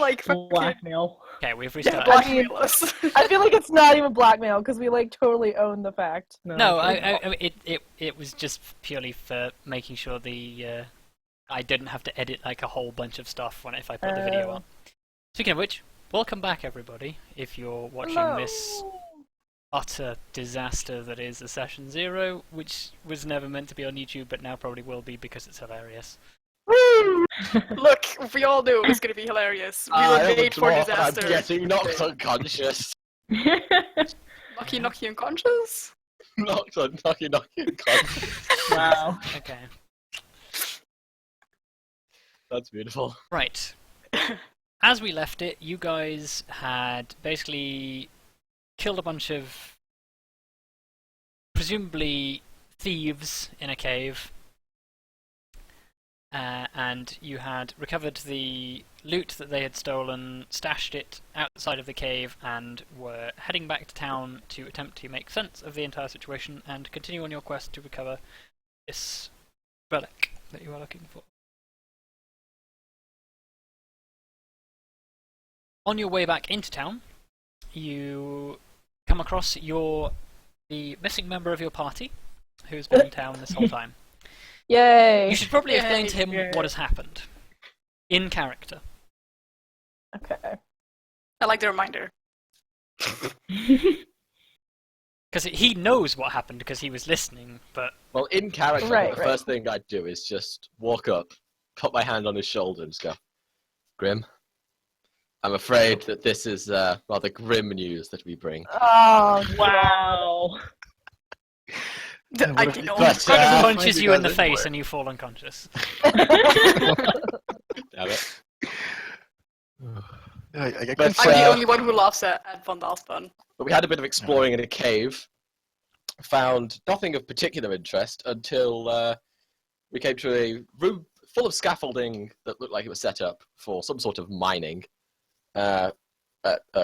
like fucking Blackmail. Okay, we've yeah, restarted. blackmail us. I feel like it's not even blackmail because we like totally own the fact. No, it's- it was just purely for making sure the I didn't have to edit like a whole bunch of stuff if I put the video on. Speaking of which, welcome back everybody. If you're watching Hello. this utter disaster that is a session 0, which was never meant to be on YouTube, but now probably will be because it's hilarious. Woo! Look, we all knew it was going to be hilarious. We were made for disaster. I'm getting knocked unconscious. Knocky unconscious? knocked unconscious. Wow. Okay. That's beautiful. Right. As we left it, you guys had basically killed a bunch of presumably thieves in a cave, and you had recovered the loot that they had stolen, stashed it outside of the cave, and were heading back to town to attempt to make sense of the entire situation and continue on your quest to recover this relic that you are looking for. On your way back into town, you come across the missing member of your party, who's been in town this whole time. Yay! You should probably explain Yay. to him what has happened, in character. Okay. I like the reminder. Because he knows what happened because he was listening, but Well, in character, Right, the right. first thing I'd do is just walk up, put my hand on his shoulder, and just go, "Grim, I'm afraid that this is rather grim news that we bring." Oh Wow. I don't know. But, punches you in the guys face for it. and you fall unconscious. Damn it. But, I'm the only one who laughs at Von Dalspan. But we had a bit of exploring in a cave, found nothing of particular interest until we came to a room full of scaffolding that looked like it was set up for some sort of mining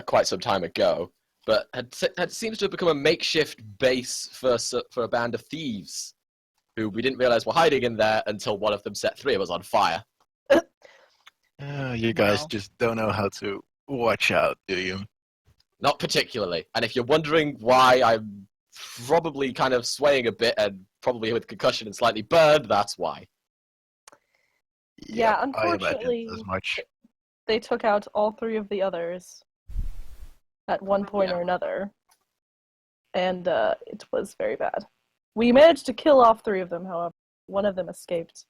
quite some time ago, but had seems to have become a makeshift base for a band of thieves who we didn't realize were hiding in there until one of them set 3 of us on fire. You guys Wow. just don't know how to watch out, do you? Not particularly. And if you're wondering why I'm probably kind of swaying a bit and probably with concussion and slightly burned, that's why. Yeah, I imagine unfortunately- as much. They took out all 3 of the others at one point or another, and it was very bad. We managed to kill off 3 of them, however. One of them escaped.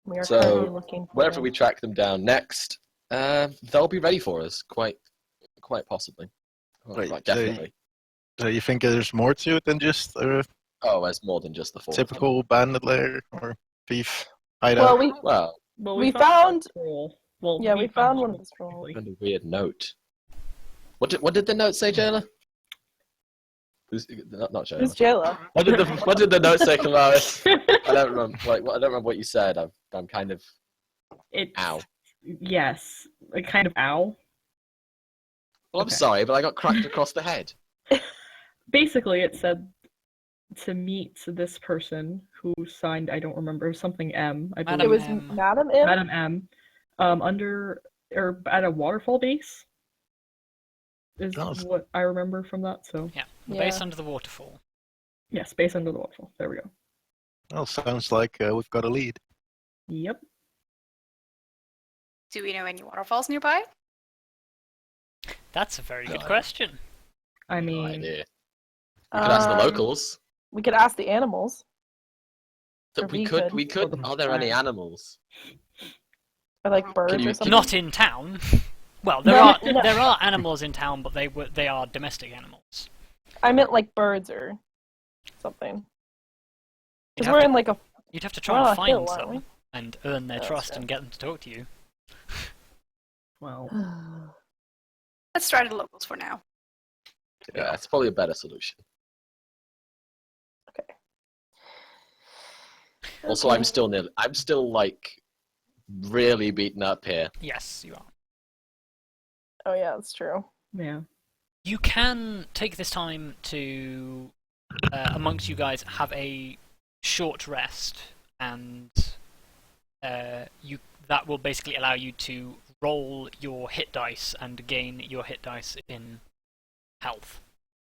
We are So, currently looking for Wherever them. we track them down next, they'll be ready for us, quite possibly. Well, Wait, quite definitely. So you think there's more to it than just a Oh, there's more than just the 4 of them. typical bandit lair or thief hideout? Well, Well, We found- a scroll. Well, Yeah, we found one of the scrolls. technically. and a weird note. What did the note say, Jayla? Not Jayla. Who's Jayla? What did the note say, Kamaris? I don't remember. I don't remember what you said. I'm kind of It's, ow. Yes, a kind of ow. Well, I'm Okay. sorry, but I got cracked across the head. Basically, it said to meet this person who signed, I don't remember, it was something M. I Madam believe. It was M. Madam M? Madam M. Under or at a waterfall base. Is Sounds- what I remember from that. So yeah, the Yeah. base under the waterfall. yes, base under the waterfall. There we go. Well, sounds like we've got a lead. Yep. Do we know any waterfalls nearby? That's a very good No. question. I No mean, idea. We could ask the locals. We could ask the animals. That or we we could. could. We could. Are there any animals? Or like birds you- or something. Not in town. Well, there No, are no. there are animals in town, but they are domestic animals. I meant like birds or something. You'd Because have we're to- in like a... You'd have to We're try on and a hill, find aren't we? some and earn their That's trust true. and get them to talk to you. well, Let's try the locals for now. Yeah, that's probably a better solution. Also, Okay. I'm still like really beaten up here. Yes, you are. Oh yeah, that's true. yeah. You can take this time to, amongst you guys, have a short rest, and that will basically allow you to roll your hit dice and gain your hit dice in health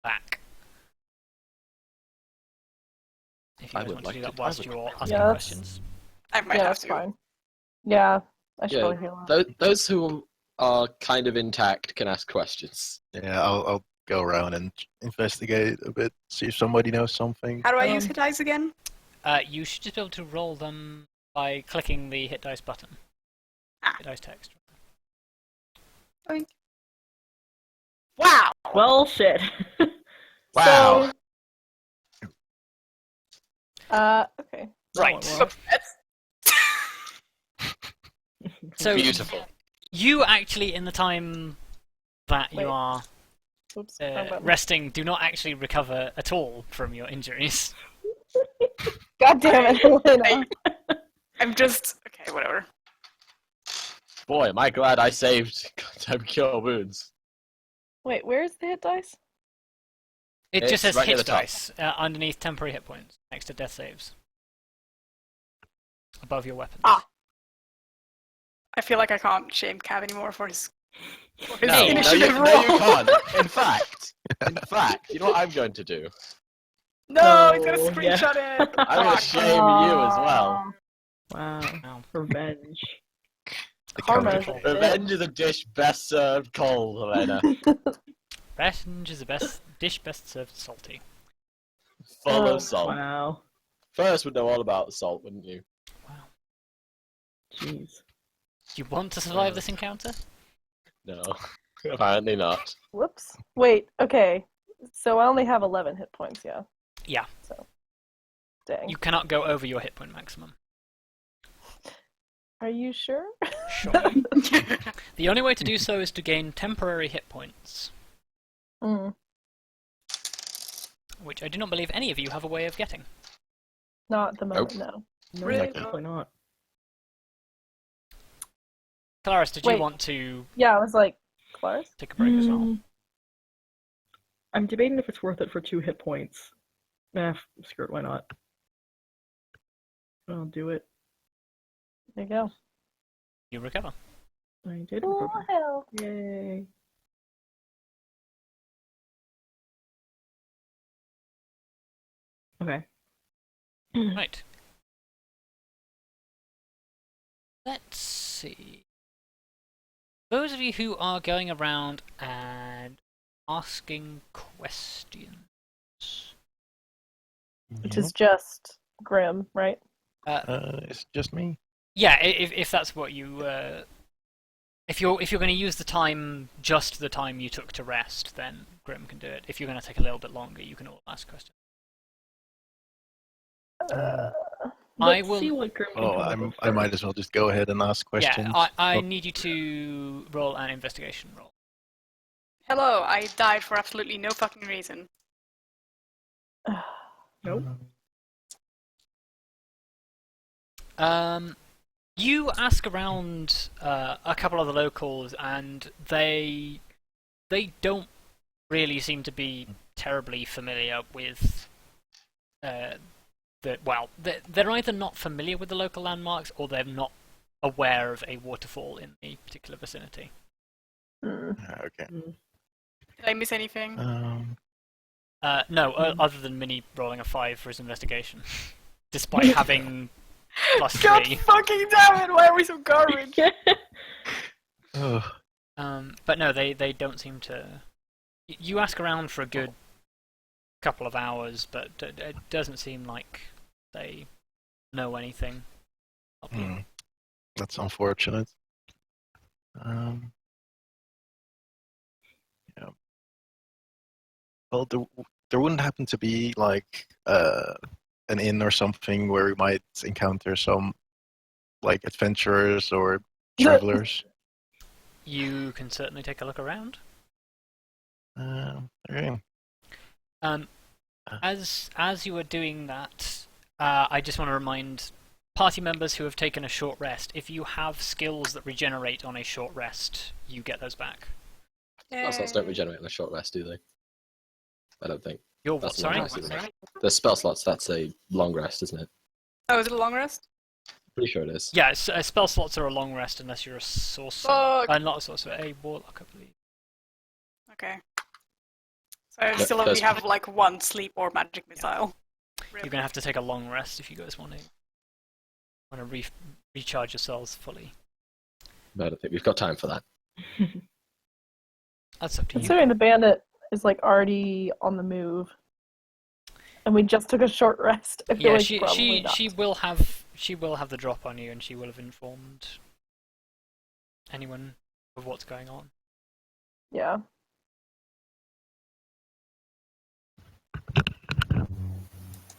back. If you I guys would want like to do that to- I whilst would you're like to. asking Yeah, questions. I might Yeah, have that's to. fine. Yeah, I should Yeah, probably heal up. Those who are kind of intact can ask questions. Yeah, I'll go around and investigate a bit, see if somebody knows something. How do I use Um, hit dice again? You should just be able to roll them by clicking the hit dice button. Ah. Hit dice text. Wow! Well, shit. Wow. Okay. Right. Well, So Beautiful. you actually, in the time that Wait. you are Oops. wrong button. resting, do not actually recover at all from your injuries. God damn it, Elena. I'm just... Okay, whatever. Boy, am I glad I saved goddamn cure wounds. Wait, where's the hit dice? It It's just says right near hit the top. dice underneath temporary hit points, next to death saves. Above your weapons. Ah. I feel like I can't shame Cav anymore for his No, initiative roll. no, you can't. In fact, you know what I'm going to do? No, he's gonna Oh, yeah. screenshot it. I'm going to Fuck. shame you as well. Wow. Wow. Revenge. The Karma is counter- a bitch. Revenge is a dish best served cold, Helena. Revenge is the best dish best served salty. Full Oh, of salt. Wow. First would know all about salt, wouldn't you? Wow. Jeez. You want to survive this encounter? No, apparently not. Whoops. Wait, okay. So I only have 11 hit points, yeah. Yeah. So, dang. You cannot go over your hit point maximum. Are you sure? Sure. The only way to do so is to gain temporary hit points, Mm, which I do not believe any of you have a way of getting. not at the moment, no. No, Really? definitely not. Claris, did you Wait. want to Yeah, I was like, Claris? take a break as well? Hmm. I'm debating if it's worth it for 2 hit points. Screw it, why not? I'll do it. There you go. You recover. I did Oh, recover. hell. Yay. Okay. Right. Let's see. Those of you who are going around and asking questions. Which is just Grim, right? It's just me. Yeah, if that's what you if you're going to use the time, just the time you took to rest, then Grim can do it. If you're going to take a little bit longer, you can all ask questions. I Let's will- see what Grim can Oh, come up with I might first. as well just go ahead and ask questions. Yeah, I Oh, need you to roll an investigation roll. Hello, I died for absolutely no fucking reason. Nope. You ask around a couple of the locals, and they don't really seem to be terribly familiar with they're either not familiar with the local landmarks, or they're not aware of a waterfall in the particular vicinity. Mm. Okay. Did I miss anything? No, other than Minnie rolling a 5 for his investigation, despite having God +3. fucking damn it! Why are we so garbage? Oh, But no, they don't seem to. You ask around for a good couple of hours, but it doesn't seem like they know anything. that's unfortunate. Yeah. Well, there wouldn't happen to be like an inn or something where we might encounter some like adventurers or travelers. You can certainly take a look around. Okay. As you are doing that, I just want to remind party members who have taken a short rest, if you have skills that regenerate on a short rest, you get those back. Spell slots don't regenerate on a short rest, do they? I don't think. Your what, That's a sorry? long rest, isn't it? The spell slots, that's a long rest, isn't it? Oh, is it a long rest? Pretty sure it is. Yeah, spell slots are a long rest unless you're a sorcerer. Fuck. Not a sorcerer, a warlock, I believe. Okay. So I Yeah, still only first- have like one sleep or magic missile. You're gonna have to take a long rest if you guys want to recharge your cells fully. No, I don't think we've got time for that. That's up to you. Considering the bandit is like already on the move, and we just took a short rest, I feel Yeah, like probably not. she will have the drop on you, and she will have informed anyone of what's going on. Yeah.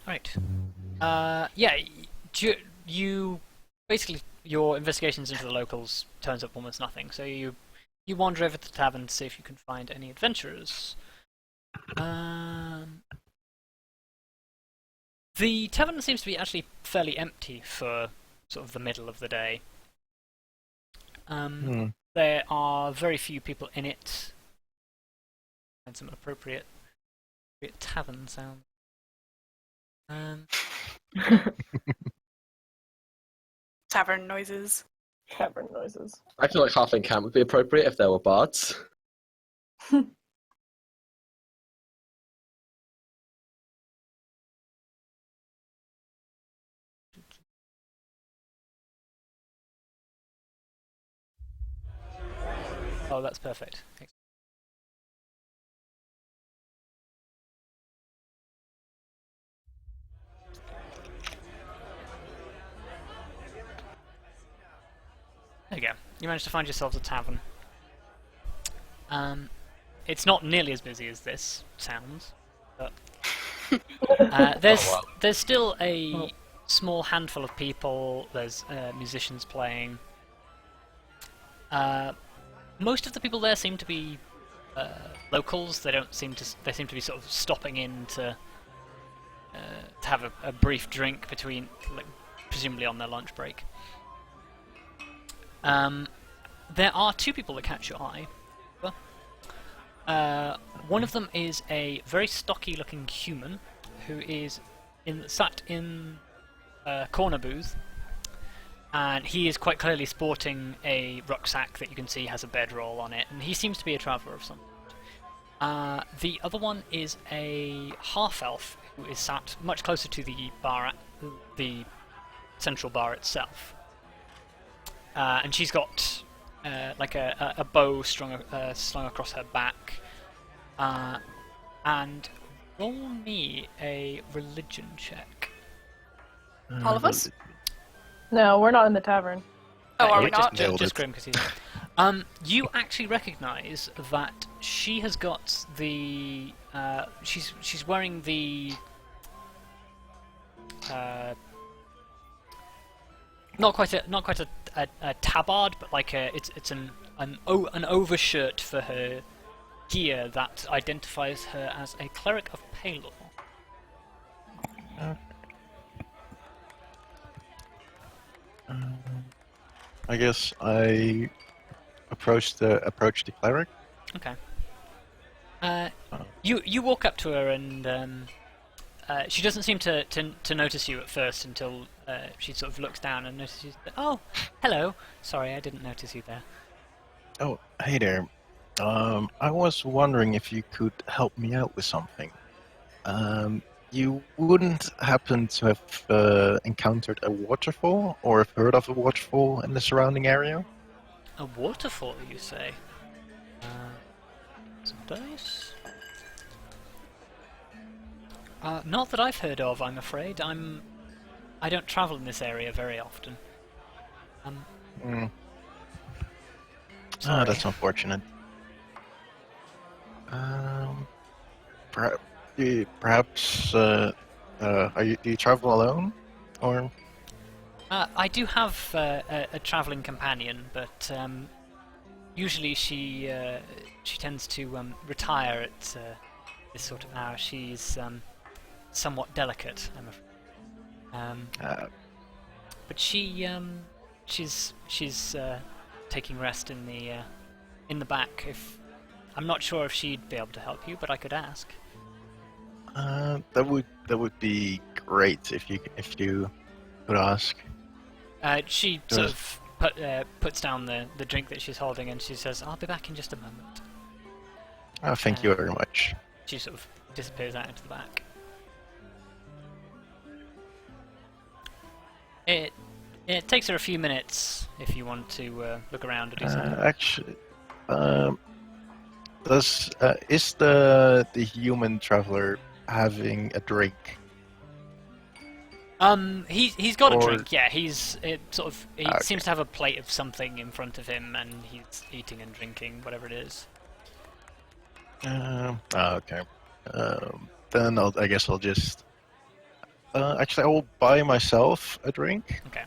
Right. Yeah. You basically your investigations into the locals turns up almost nothing. So you wander over to the tavern to see if you can find any adventurers. The tavern seems to be actually fairly empty for sort of the middle of the day. There are very few people in it. And some appropriate tavern sound. Tavern noises. Tavern noises. I feel like halfling camp would be appropriate if there were bards. Oh, that's perfect. There you go. You managed to find yourselves a tavern. It's not nearly as busy as this sounds, but there's still a small handful of people. There's musicians playing. Most of the people there seem to be locals. They seem to be sort of stopping in to have a brief drink between, like, presumably on their lunch break. There are two people that catch your eye. One of them is a very stocky-looking human who is sat in a corner booth, and he is quite clearly sporting a rucksack that you can see has a bedroll on it, and he seems to be a traveller of some sort. The other one is a half-elf who is sat much closer to the bar, the central bar itself. And she's got like a bow slung across her back. And roll me a religion check. All of us? No, we're not in the tavern. Oh, are you we just not? nailed Just it. Grim, because he's you actually recognise that she has got the she's wearing the not quite a tabard, but like it's an overshirt for her gear that identifies her as a cleric of Palor. I guess I approach the cleric. Okay. You walk up to her and she doesn't seem to notice you at first until she sort of looks down and notices that, oh, hello. Sorry, I didn't notice you there. Oh, hey there. I was wondering if you could help me out with something. You wouldn't happen to have encountered a waterfall or have heard of a waterfall in the surrounding area? A waterfall, you say? Some dice? Not that I've heard of, I'm afraid. I don't travel in this area very often. Sorry. That's unfortunate. Perhaps do you travel alone, or? I do have a travelling companion, but usually she tends to retire at this sort of hour. She's somewhat delicate, I'm afraid. But she's taking rest in the back. If I'm not sure if she'd be able to help you, but I could ask. That would be great if you could ask. She sort of puts down the drink that she's holding, and she says, "I'll be back in just a moment." Oh, thank you very much. She sort of disappears out into the back. It takes her a few minutes if you want to look around or do something. Actually, is the human traveler having a drink? He's got a Or- drink. Yeah, he Okay. seems to have a plate of something in front of him, and he's eating and drinking whatever it is. Okay. Then I guess I'll just. Actually, I will buy myself a drink. Okay.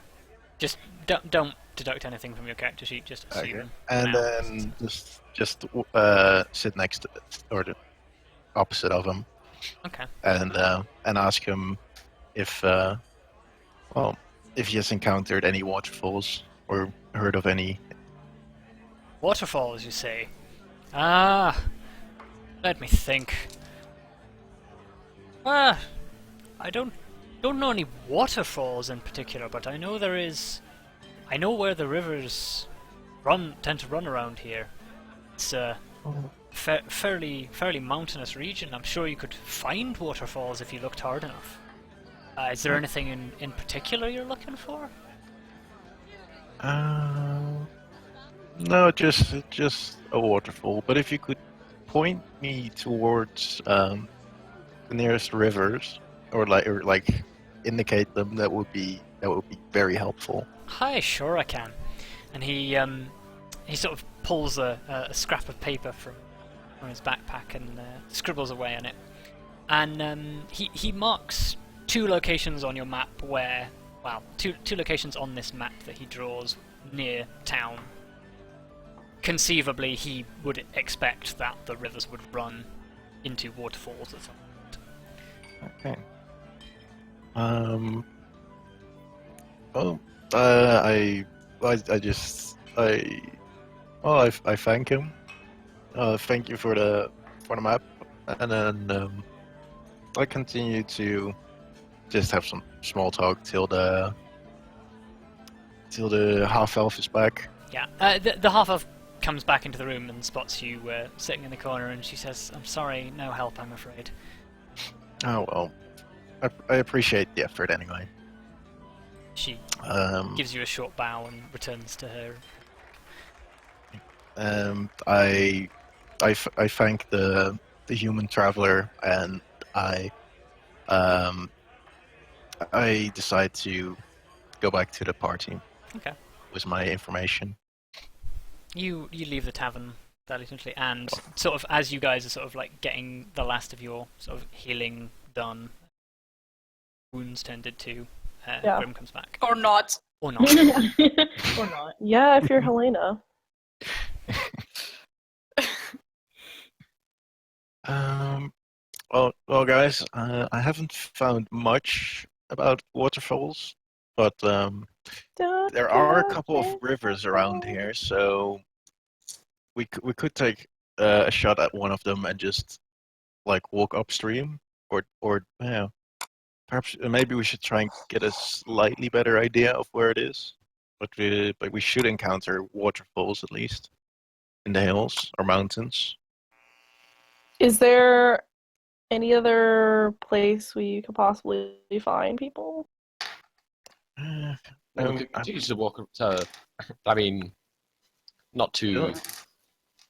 Just don't deduct anything from your character sheet. Just assume. Okay. And now. then just sit next to or the opposite of him, Okay. and ask him if if he has encountered any waterfalls or heard of any. Waterfalls, you say? Ah, let me think. I don't know any waterfalls in particular, but I know there is. I know where the rivers tend to run around here. It's a fairly mountainous region. I'm sure you could find waterfalls if you looked hard enough. Is there anything in particular you're looking for? No, just a waterfall. But if you could point me towards the nearest rivers, or like indicate them, that would be very helpful. Hi, sure I can. And he sort of pulls a scrap of paper from his backpack and scribbles away on it. And he marks 2 locations on your map where, well, two locations on this map that he draws near town. Conceivably, he would expect that the rivers would run into waterfalls at some point. Okay. Well, I thank him. Thank you for the map, and then I continue to just have some small talk till the half elf is back. Yeah, the half-elf comes back into the room and spots you sitting in the corner, and she says, "I'm sorry, no help, I'm afraid." Oh well, I appreciate the effort anyway. She gives you a short bow and returns to her. I thank the human traveler, and I decide to go back to the party. Okay. With my information. You leave the tavern fairly simply, and sort of as you guys are sort of like getting the last of your sort of healing done, wounds tended to, Yeah. Grim comes back. Or not. Or not. Or not. Yeah, if you're Helena. Well, guys, I haven't found much about waterfalls, but there are a couple of rivers around here, so we could take a shot at one of them and just like walk upstream, or yeah, perhaps maybe we should try and get a slightly better idea of where it is. But we should encounter waterfalls at least in the hills or mountains. Is there any other place we could possibly find people? We could continue to walk. I mean, not to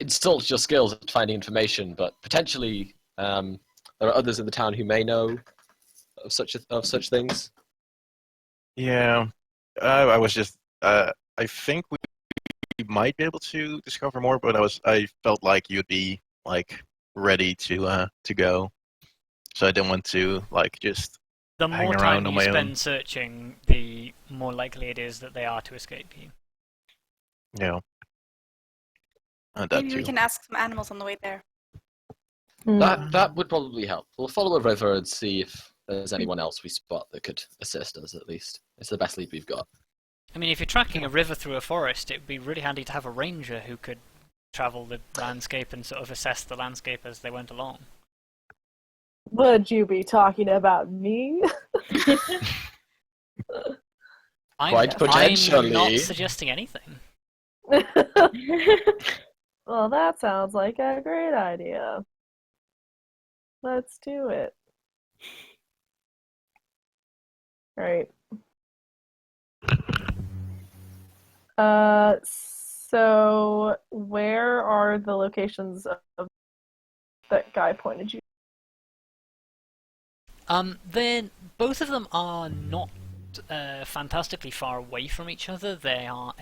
insult your skills at finding information, but potentially there are others in the town who may know of such things. Yeah, I was just. I think we might be able to discover more, but I felt like you'd be like ready to go, so I didn't want to like just. The hang more around time on you my spend own. searching, the more likely it is that they are to escape you. Yeah. And that Maybe we too. can ask some animals on the way there. That would probably help. We'll follow a river and see if there's anyone else we spot that could assist us. At least it's the best lead we've got. I mean, if you're tracking a river through a forest, it would be really handy to have a ranger who could travel the landscape and sort of assess the landscape as they went along. Would you be talking about me? Quite potentially. I'm not suggesting anything. Well, that sounds like a great idea. Let's do it. Right. So where are the locations of that guy pointed you? Then both of them are not fantastically far away from each other. They are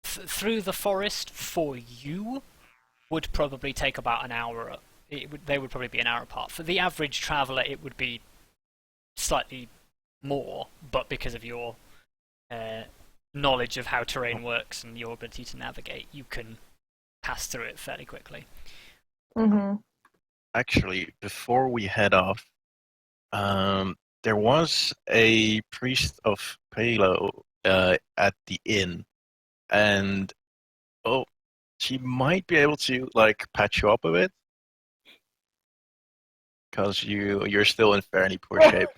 through the forest for you would probably take about an hour. They would probably be an hour apart. For the average traveller, it would be slightly more, but because of your knowledge of how terrain works and your ability to navigate, you can pass through it fairly quickly. Mm-hmm. Actually, before we head off, there was a priest of Palo at the inn, and she might be able to like patch you up a bit, because you're still in fairly poor shape.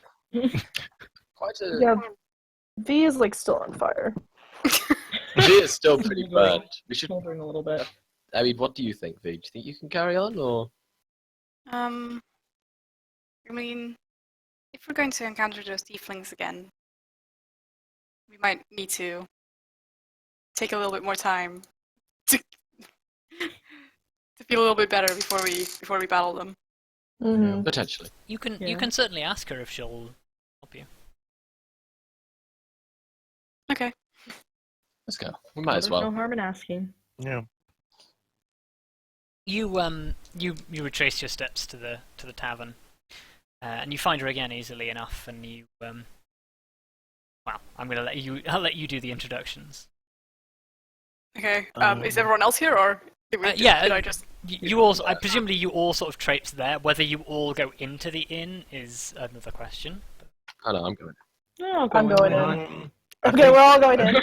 Quite a... Yeah, V is like still on fire. She is still pretty burned. We should. Smoldering a little bit. I mean, what do you think, V? Do you think you can carry on, or? I mean, if we're going to encounter those tieflings again, we might need to take a little bit more time to feel a little bit better before we battle them. Mm-hmm. Potentially. You can Yeah. you can certainly ask her if she'll help you. Okay. Let's go. We might as There's well. no harm in asking. Yeah. You retrace your steps to the tavern, and you find her again easily enough. And you well, I'll let you do the introductions. Okay. Is everyone else here, or did I just? You all, I presumably you all sort of traipse there. Whether you all go into the inn is another question. Oh no, I'm going. No, I'm going in. I Okay, think- we're all going in.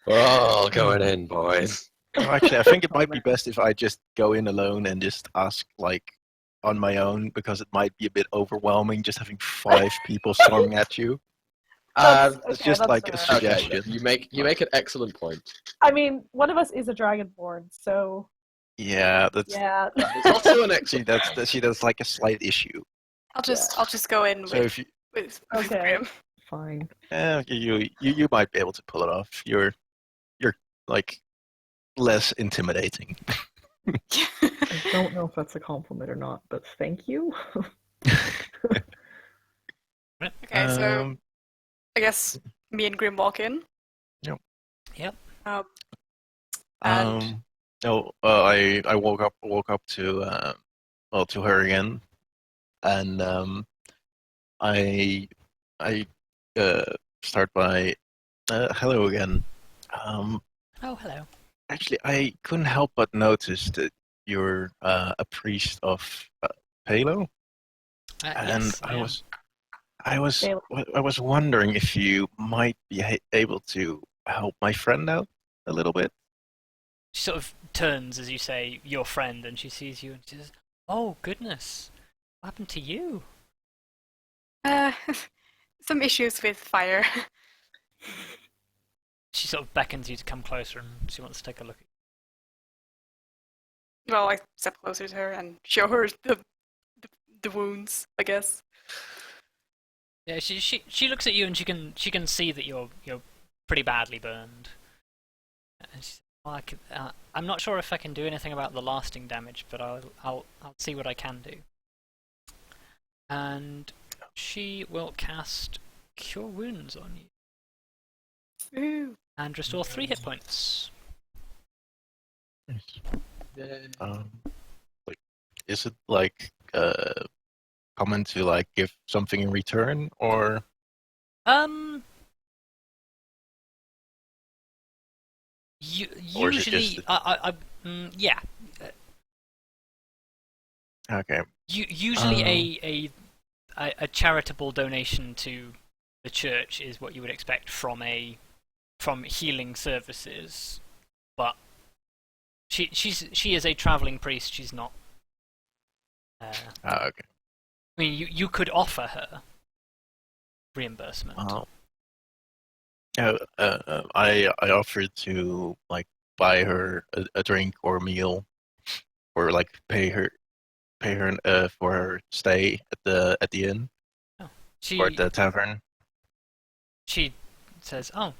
We're all going in, boys. Actually, I think it might be best if I just go in alone and just ask, like, on my own, because it might be a bit overwhelming just having 5 people storming at you. That's- It's okay, just that's like a fair. Okay, suggestion. you make an excellent point. I mean, one of us is a dragonborn, so Yeah, that's yeah. It's also an see, excellent. that's like a slight issue. I'll just go in So if you, with Okay. Graham. Fine. you might be able to pull it off. You're like less intimidating. I don't know if that's a compliment or not, but thank you. Okay, so I guess me and Grim walk in. Yep. And I woke up to to her again, and I start by hello again. Oh, hello. Actually, I couldn't help but notice that you're a priest of Palo, and Yes, I am. was wondering if you might be able to help my friend out a little bit. She sort of turns as you say your friend, and she sees you, and she says, "Oh goodness, what happened to you?" Some issues with fire. She sort of beckons you to come closer, and she wants to take a look at Well, I step closer to her and show her the wounds, I guess. you. Yeah, she looks at you, and she can see that you're pretty badly burned. And she says, well, I'm not sure if I can do anything about the lasting damage, but I'll see what I can do. And she will cast Cure Wounds on you Ooh. and restore 3 hit points. Like, is it like common to like give something in return, or Or is it Usually, just yeah. okay? Usually, a charitable donation to the church is what you would expect from healing services, but she is a traveling priest. She's not. Okay. I mean, you could offer her reimbursement. I offered to like buy her a drink or a meal, or like pay her for her stay at the inn or at the tavern. She says, "Oh,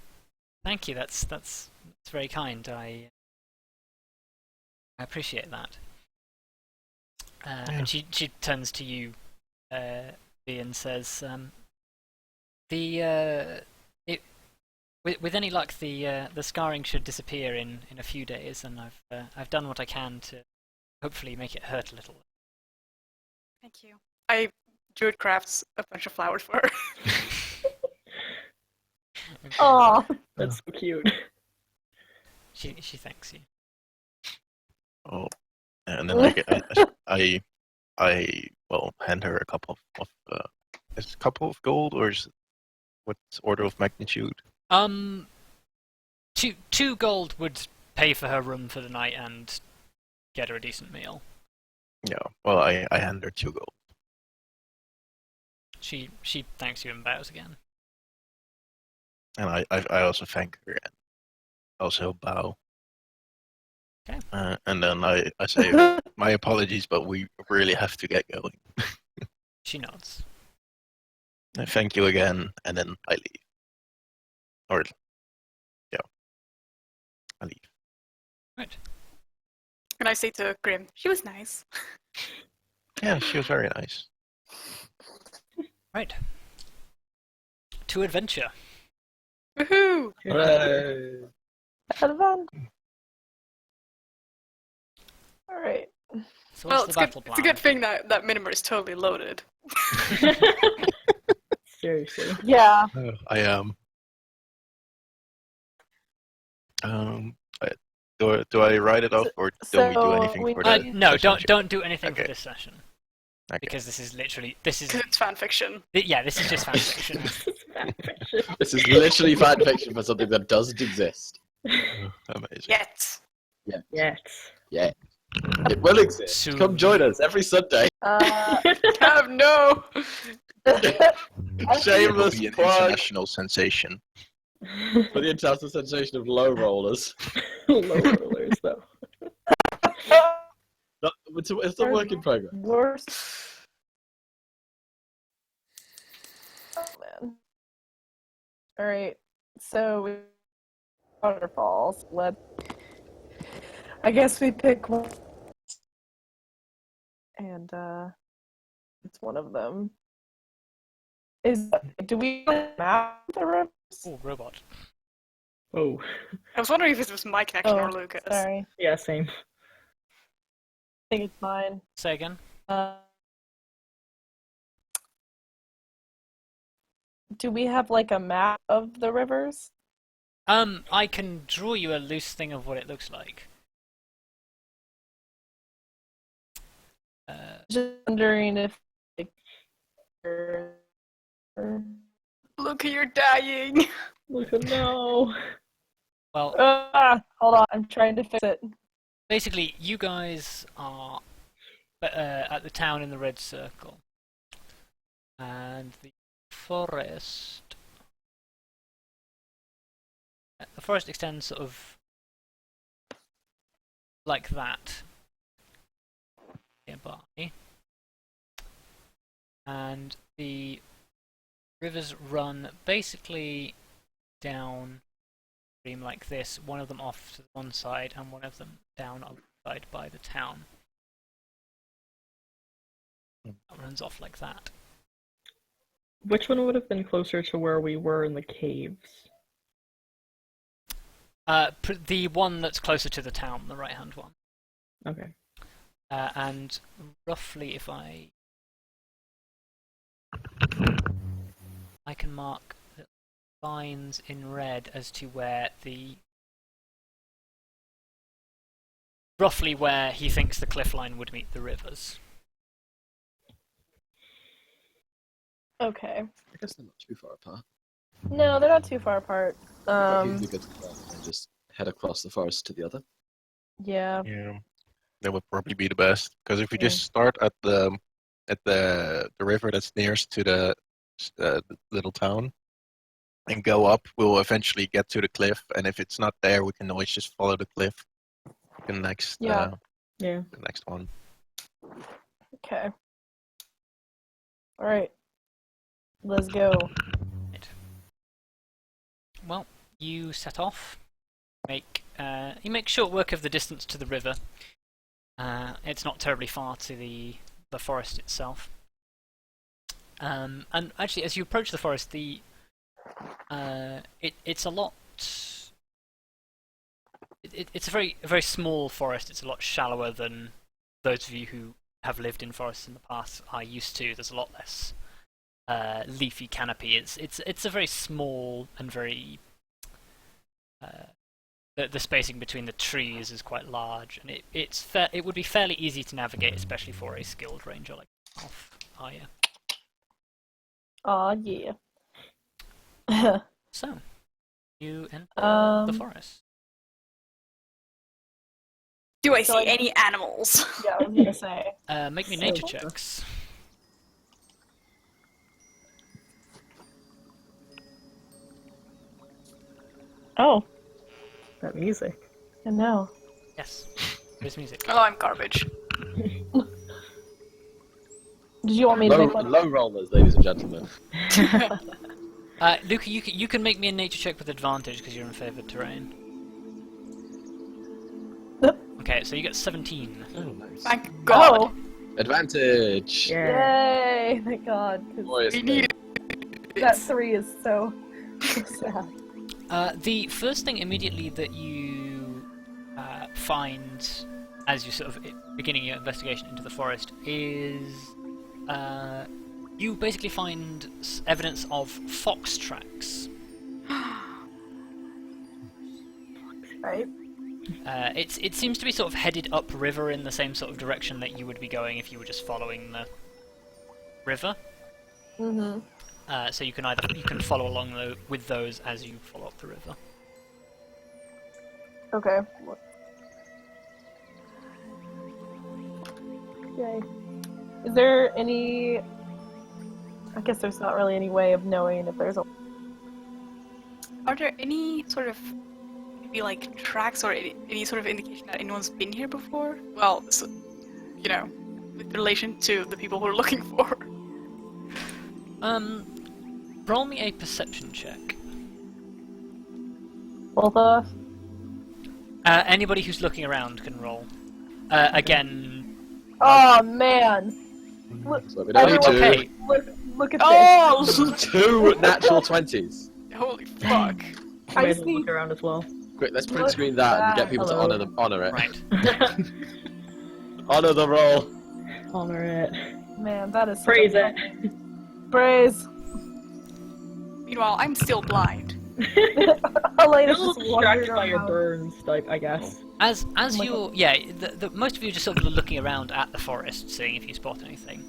thank you. That's very kind. I appreciate that." And she turns to you, V, and says, with any luck, the scarring should disappear in a few days, and I've done what I can to hopefully make it hurt a little." Thank you. I Druid crafts a bunch of flowers for her. Aw. That's so cute. She thanks you. Oh, and then I hand her a couple of is it a couple of gold, or is it, what's order of magnitude? 2 gold would pay for her room for the night and get her a decent meal. Yeah, well, I hand her 2 gold. She thanks you and bows again. And I also thank her and also bow. Okay. And then I say, my apologies, but we really have to get going. She nods. Thank you again, and then I leave. Or, yeah, I leave. Right. And I say to Grim, she was nice. Yeah, she was very nice. Right. To adventure. Woohoo! Had fun. Alright. So Well, what's it's the good, battle it's a plan? good thing that Minimer is totally loaded. Seriously. Yeah. I am. Do I write it off, or don't we do So anything we for that? No, session? don't do anything for Okay. this session. Okay. Because this is Because it's fan fiction. yeah, this is just fan fiction. This is literally fan fiction for something that doesn't exist. Amazing. Yet. Yes. Yeah. It will exist. Soon. Come join us every Sunday. Have no! It will Shameless be an plug international sensation. for the international sensation of low rollers. Low rollers, though. No, it's a work in progress. Worst. Oh man. Alright. So we waterfalls. I guess we pick one. And it's one of them. Do we map the rivers? Oh, robot. Oh, I was wondering if this was my connection or Oh, Lucas. sorry. yeah, same. I think it's mine. Say again. Do we have like a map of the rivers? I can draw you a loose thing of what it looks like. Just wondering if like, Luca, you're dying! Look, no. Well, hold on, I'm trying to fix it. basically, you guys are at the town in the red circle. And the forest... The forest extends sort of like that nearby. And the rivers run basically down stream like this, one of them off to one side and one of them down on the side by the town. That runs off like that. Which one would have been closer to where we were in the caves? The one that's closer to the town, the right-hand one. Okay. And roughly, if I can mark the lines in red as to where roughly where he thinks the cliff line would meet the rivers. Okay. I guess they're not too far apart. No, they're not too far apart. That'd be a good plan, and just head across the forest to the other. Yeah. Yeah, that would probably be the best. Because if we Yeah. just start at the river that's nearest to the little town and go up. We'll eventually get to the cliff, and if it's not there, we can always just follow the cliff. The next, Yeah. the next one. Okay. All right. Let's go. Well, you set off. You make short work of the distance to the river. It's not terribly far to the forest itself. And actually, as you approach the forest, it's a lot. It's a very small forest. It's a lot shallower than those of you who have lived in forests in the past are used to. There's a lot less leafy canopy. It's a very small and very the spacing between the trees is quite large, and it would be fairly easy to navigate, especially for a skilled ranger like yourself. Are you? Aw, yeah. So you enter the forest. Do I So see any animals? Yeah, I was gonna say. Make me nature checks. Oh, That music. I know. Yes, there's music. Oh, I'm garbage. Did you want me to make one? Low rollers, ladies and gentlemen. Luca, you can make me a nature check with advantage because you're in favoured terrain. Okay, so you get 17. Oh, nice. Thank God. Oh, Advantage! Yeah. yay! Thank God. 'Cause Glorious We thing. need that 3 is so sad. The first thing immediately that you find as you're sort of beginning your investigation into the forest is you basically find evidence of fox tracks. Right? It seems to be sort of headed upriver in the same sort of direction that you would be going if you were just following the river. Mm-hmm. So you can follow along with those as you follow up the river. Okay. Yay. Is there any... I guess there's not really any way of knowing if there's a... Are there any sort of maybe like tracks or any sort of indication that anyone's been here before? Well, so, you know, with relation to the people who are looking for. Roll me a perception check. Both of us? Anybody who's looking around can roll. Again. Oh, man! Look, So we don't need to. Okay. look at Oh! 2 natural 20s. Holy fuck. I I might as just well need... look around as well. Quick, let's print screen that and get people Hello. to honor it. Right. Honor the roll. Honor it. Man, that is... such Praise a- it. Praise! Meanwhile, I'm still blind. Elena's Still just wandering distracted by your around. burns, like, I guess. As my you're most of you are just sort of looking around at the forest, seeing if you spot anything.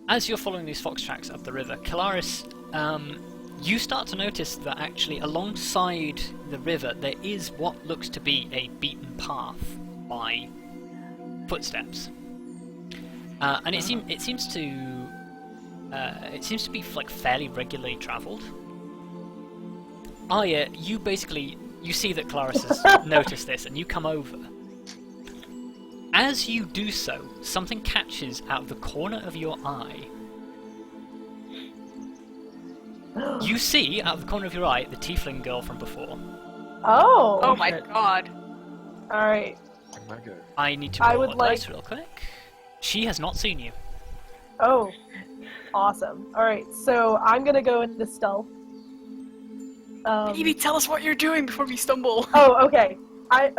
As you're following these fox tracks up the river, Kalaris, you start to notice that actually alongside the river there is what looks to be a beaten path by footsteps, and it seems to be like fairly regularly travelled. Arya, you see that Clarice has noticed this, and you come over. As you do so, something catches out of the corner of your eye. You see, out of the corner of your eye, the tiefling girl from before. Oh! Oh my shit. God. Alright. I need to I roll would a like- dice real quick. She has not seen you. Oh. Awesome. Alright, so I'm gonna go into stealth. Maybe tell us what you're doing before we stumble. Oh, okay.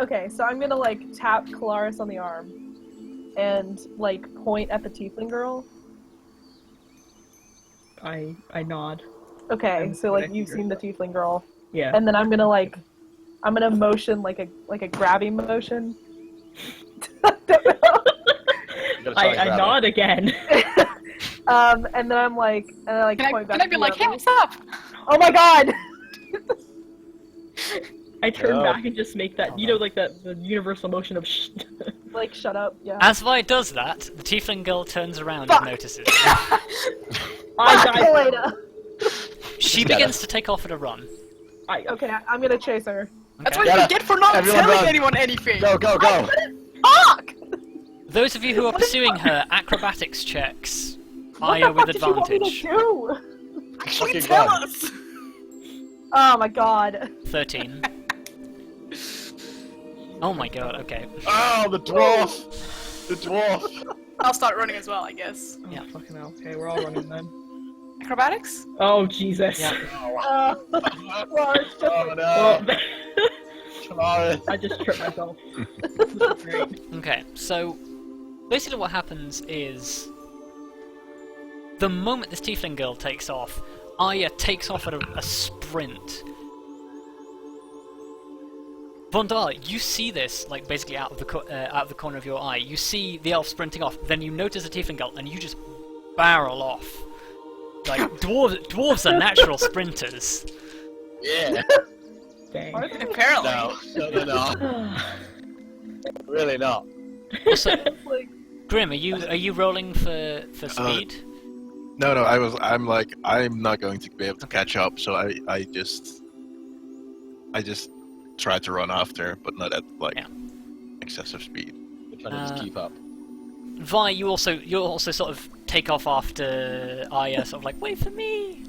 Okay, so I'm gonna like tap Kalaris on the arm and like point at the tiefling girl. I nod. Okay, I'm so like pointing you've at seen the tiefling girl. Yeah. And then I'm gonna motion like a grabbing motion. I don't know. You gotta try and I grab nod again. And then I'm like, point back. Can I be to like, the hey, others. what's up? Oh my god! I turn Yeah. back and just make that, you know, like the universal motion of shh. Like, shut up. Yeah. As Vi does that, the tiefling girl turns around Fuck. and notices. I died. Elena. She Get begins to take off at a run. Okay, I'm gonna chase her. That's Okay. what Gotta- you get for not everyone telling run. anyone anything. Go, go, go! Fuck! Those of you who are pursuing her, acrobatics checks. What Aya the with fuck did you want me to advantage. do? Actually, Fucking tell run. us. Oh my god. 13. Oh my god, okay. Oh, the dwarf! The dwarf! I'll start running as well, I guess. Oh, Yeah. fucking hell. Okay, we're all running then. Acrobatics? Oh, Jesus. Yeah. Well, it's just Oh like, Oh, no! Clara. I just tripped myself. Great. Okay, so basically what happens is the moment this tiefling girl takes off, Aya takes off at a sprint. Vondar, you see this, like, basically out of the corner of your eye. You see the elf sprinting off, then you notice a tiefling girl, and you just barrel off. Like, dwarves are natural sprinters. Yeah. Dang. Apparently. No, they're not. Really not. Also, it's like, Grim, are you rolling for speed? No, I'm not going to be able to catch up, so I just try to run after, but not at Yeah. excessive speed. We're trying to just keep up. Vi, you also sort of take off after Aya, sort of like, wait for me.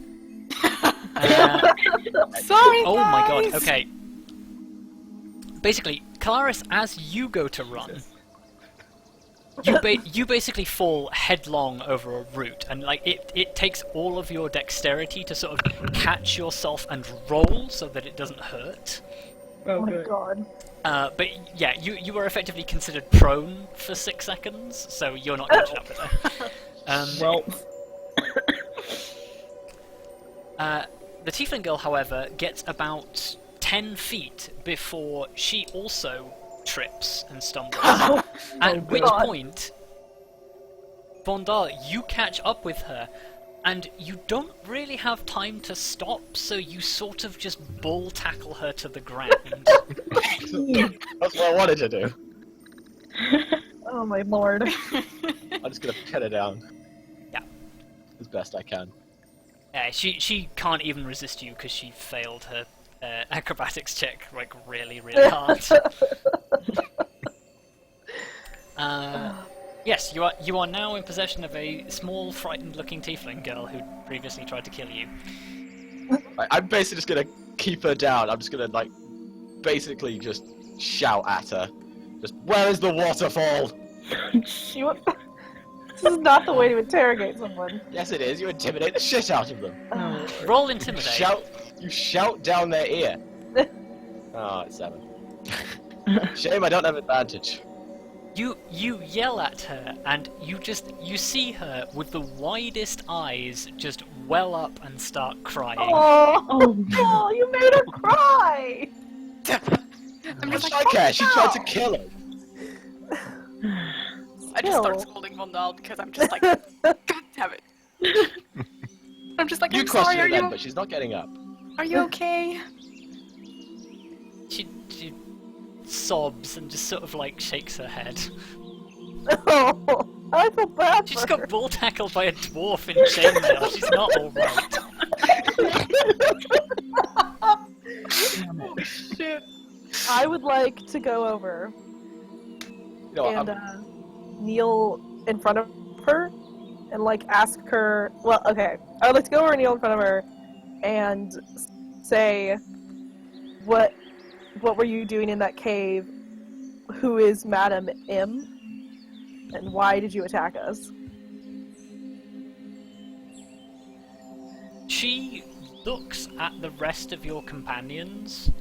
Sorry, Oh my god, guys. okay. Basically, Calaris, as you go to run, you basically fall headlong over a root, and like it takes all of your dexterity to sort of catch yourself and roll so that it doesn't hurt. oh Oh, my good. god. But yeah, you are effectively considered prone for 6 seconds, so you're not catching up with her. Well, The tiefling girl, however, gets about 10 feet before she also trips and stumbles. At which God. point, Vondar, you catch up with her, and you don't really have time to stop, so you sort of just bull tackle her to the ground. That's what I wanted to do. Oh my lord. I'm just gonna pin her down. Yeah. As best I can. She can't even resist you because she failed her acrobatics check like really, really hard. Yes, you are now in possession of a small, frightened-looking tiefling girl who previously tried to kill you. I'm basically just gonna keep her down. I'm just gonna basically just shout at her. Just, where is the waterfall? This is not the way to interrogate someone. Yes, it is. You intimidate the shit out of them. no. Roll intimidate. You shout down their ear. Oh, it's 7. Shame I don't have advantage. You yell at her, and you see her with the widest eyes just well up and start crying. Oh, Oh, no. oh, you made her cry! I'm How just should like, I care? She tried to "Oh, kill him. I just start Still. scolding Vondal because I'm just like, God damn it. I'm just like, You I'm crossed sorry, her are then, you, but she's not getting up. are you okay? She sobs and just sort of like shakes her head. Oh, I feel bad She for just her. got bull tackled by a dwarf in chainmail. She's not alright. Shit. I would like to go over You know, and kneel in front of her and ask her. Well, okay. I would like to go over and kneel in front of her and say, "What were you doing in that cave? Who is Madam M? And why did you attack us?" She looks at the rest of your companions,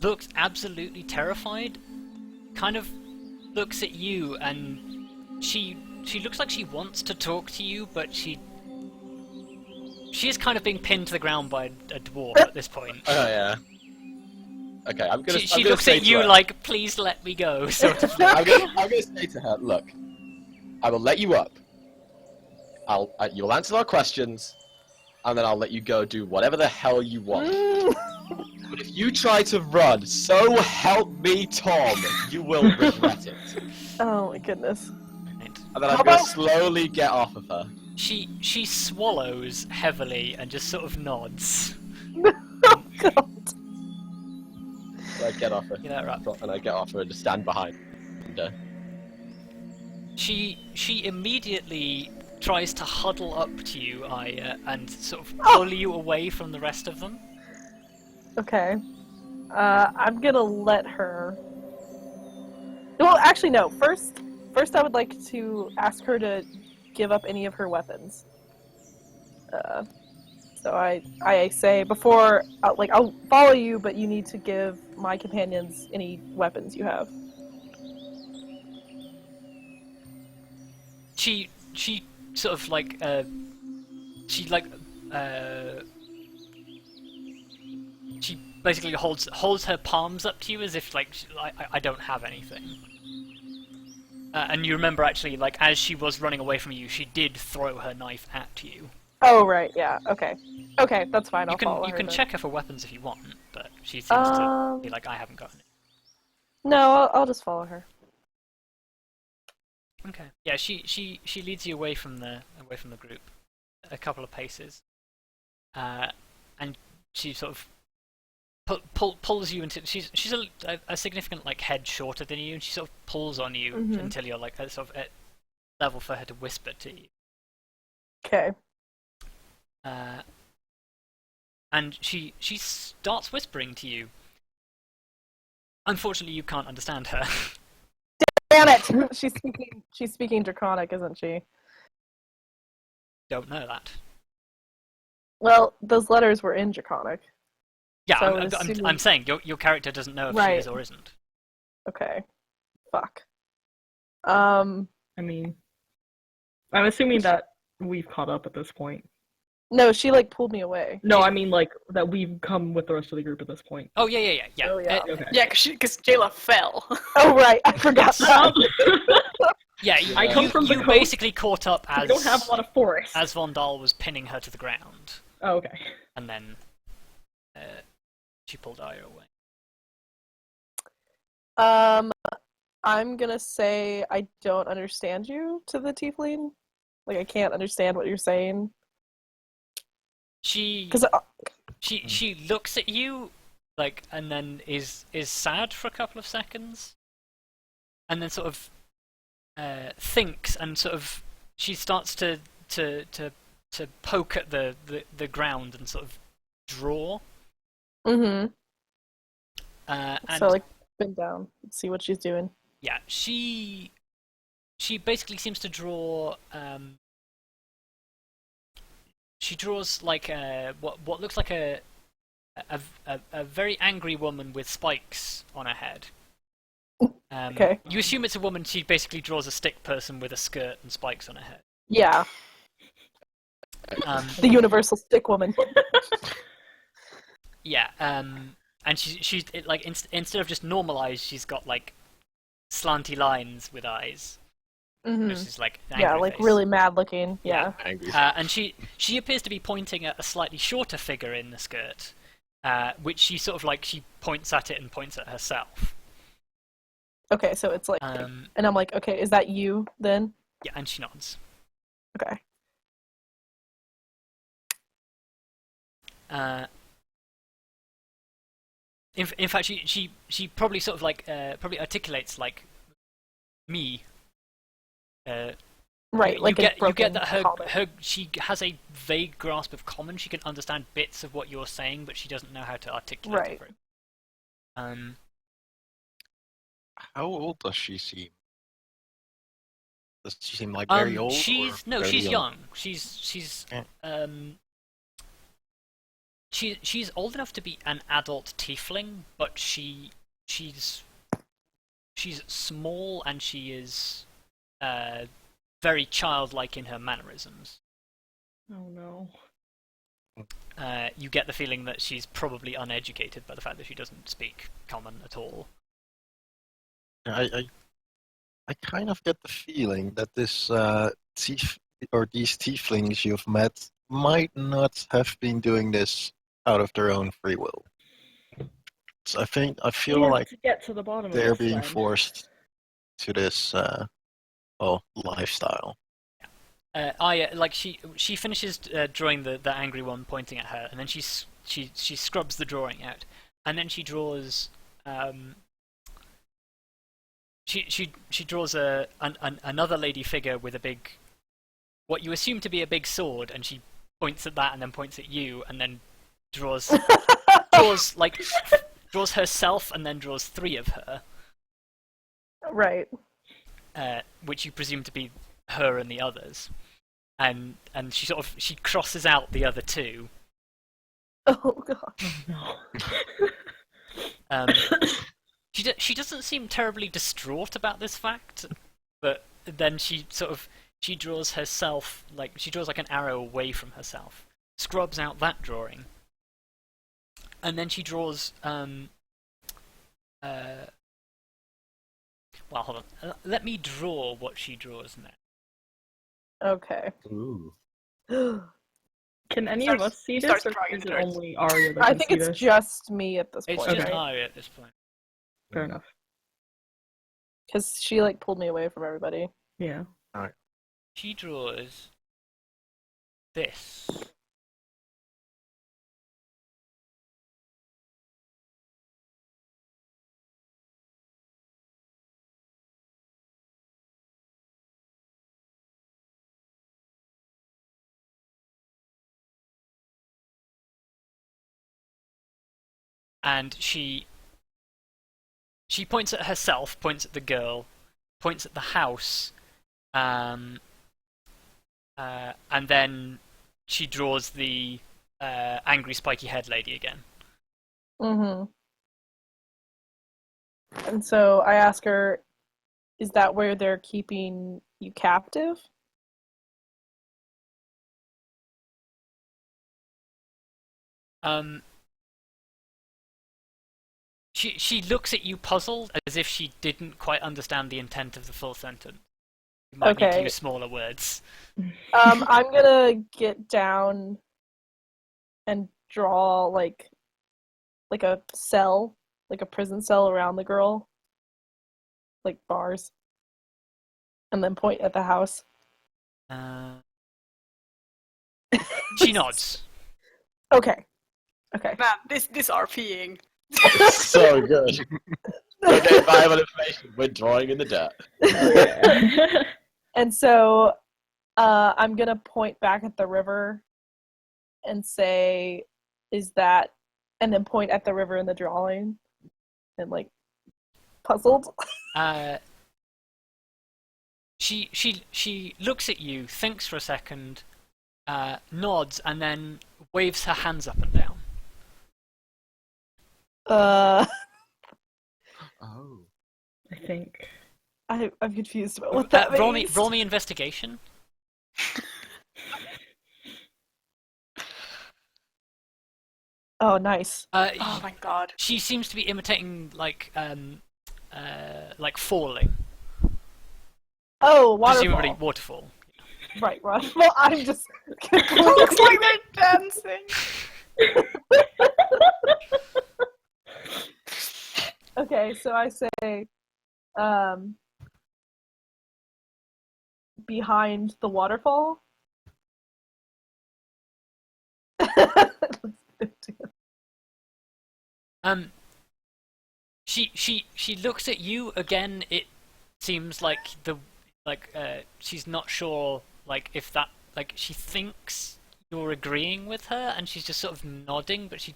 looks absolutely terrified, kind of looks at you, and she looks like she wants to talk to you, but she is kind of being pinned to the ground by a dwarf at this point. Oh yeah. Okay, I'm gonna. She I'm gonna looks say at to you her- like, please let me go, sort of. I'm gonna say to her, look, I will let you up. You'll answer our questions, and then I'll let you go do whatever the hell you want. But if you try to run, so help me, Tom, you will regret it. Oh my goodness. Right. And then How I'm gonna about- slowly get off of her. She swallows heavily and just sort of nods. Oh god. So I get off her, Get that right. and I get off her and just stand behind her. She immediately tries to huddle up to you, Aya, and sort of pull you away from the rest of them. Okay. I'm gonna let her. Well, actually, no. First, I would like to ask her to give up any of her weapons. So I say before, I'll follow you, but you need to give my companions any weapons you have. She sort of like she basically holds her palms up to you as if like I don't have anything. And you remember actually, like as she was running away from you, she did throw her knife at you. Oh right, yeah. Okay, that's fine. I'll follow her. You can then. check her for weapons if you want, but she seems to be like, I haven't got any. No, I'll just follow her. Okay. Yeah, she leads you away from the group, a couple of paces, and she sort of pulls you into. She's a significant like head shorter than you, and she sort of pulls on you until you're like sort of at level for her to whisper to you. Okay. And she starts whispering to you. Unfortunately, you can't understand her. Damn it! She's speaking Draconic, isn't she? Don't know that. Well, those letters were in Draconic. Yeah, So I'm saying your character doesn't know if she is or isn't. Okay. Fuck. I mean, I'm assuming that we've caught up at this point. No, she like pulled me away. No, I mean like that we've come with the rest of the group at this point. Oh yeah. Oh, yeah. Okay. Yeah, because Jayla fell. Oh right, I forgot that. Yeah, I come from the you coast. basically caught up as We don't have a lot of forest. as Von Dahl was pinning her to the ground, Oh, okay. and then she pulled Aya away. I'm gonna say I don't understand you to the tiefling. Like I can't understand what you're saying. She Because she looks at you like, and then is sad for a couple of seconds, and then sort of thinks, and sort of she starts to poke at the ground and sort of draw. And And like bend down and see what she's doing. yeah, she basically seems to draw. She draws like what looks like a very angry woman with spikes on her head. Okay. You assume it's a woman. She basically draws a stick person with a skirt and spikes on her head. Yeah, the universal stick woman. Yeah. And she's like instead of just normalized, she's got like slanty lines with eyes. Which is like an Yeah, angry like face. really mad looking. Yeah. Angry. And she appears to be pointing at a slightly shorter figure in the skirt, which she sort of like she points at it and points at herself. Okay, so it's like, and I'm like, okay, is that you then? Yeah, and she nods. Okay. In fact, she probably sort of like probably articulates like me. Right, like you a get broken that comment. her she has a vague grasp of common. She can understand bits of what you're saying, but she doesn't know how to articulate Right. it. Very. How old does she seem? Does she seem like very old? She's or fairly she's young. She's Yeah. she's old enough to be an adult tiefling, but she's small and she is very childlike in her mannerisms. Oh no. You get the feeling that she's probably uneducated by the fact that she doesn't speak common at all. I kind of get the feeling that this these tieflings you've met might not have been doing this out of their own free will. So I feel We have like to get to the bottom they're of this, being then. forced to this lifestyle. She finishes drawing the angry one pointing at her, and then she scrubs the drawing out, and then she draws she draws another lady figure with a big, what you assume to be a big sword, and she points at that and then points at you, and then draws draws herself and then draws 3 of her, Right. which you presume to be her and the others, and she crosses out the other 2. Oh god. No. She doesn't seem terribly distraught about this fact, but then she draws herself, she draws like an arrow away from herself, scrubs out that drawing, and then she draws well, hold on. Let me draw what she draws now. Okay. Ooh. Can any of us see this, starts or drawing is the it notes. only Arya that I can think see it's this? just me at this It's point, just Okay. Arya at this point. Fair enough. because she like pulled me away from everybody. Yeah. She draws this. And she points at herself, points at the girl, points at the house, and then she draws the angry spiky head lady again. Mm-hmm. And so I ask her, is that where they're keeping you captive? She looks at you puzzled, as if she didn't quite understand the intent of the full sentence. You might need to Okay. use smaller words. I'm gonna get down and draw like a cell, like a prison cell around the girl, like bars, and then point at the house. She nods. Okay. Okay. Man, this RPing. So good. We're getting valuable information. We're drawing in the dirt. Yeah. And so I'm gonna point back at the river and say, is that, and then point at the river in the drawing and like puzzled. She looks at you, thinks for a second, nods, and then waves her hands up and down. Oh. I think. I'm confused about what that means. Roll me investigation. Oh, nice. Oh my god. She seems to be imitating like falling, Oh, waterfall. presumably waterfall. Right, waterfall. I'm just. It looks like they're dancing. Okay, so I say, behind the waterfall. She looks at you again. It seems like she's not sure if that she thinks you're agreeing with her, and she's just sort of nodding, but she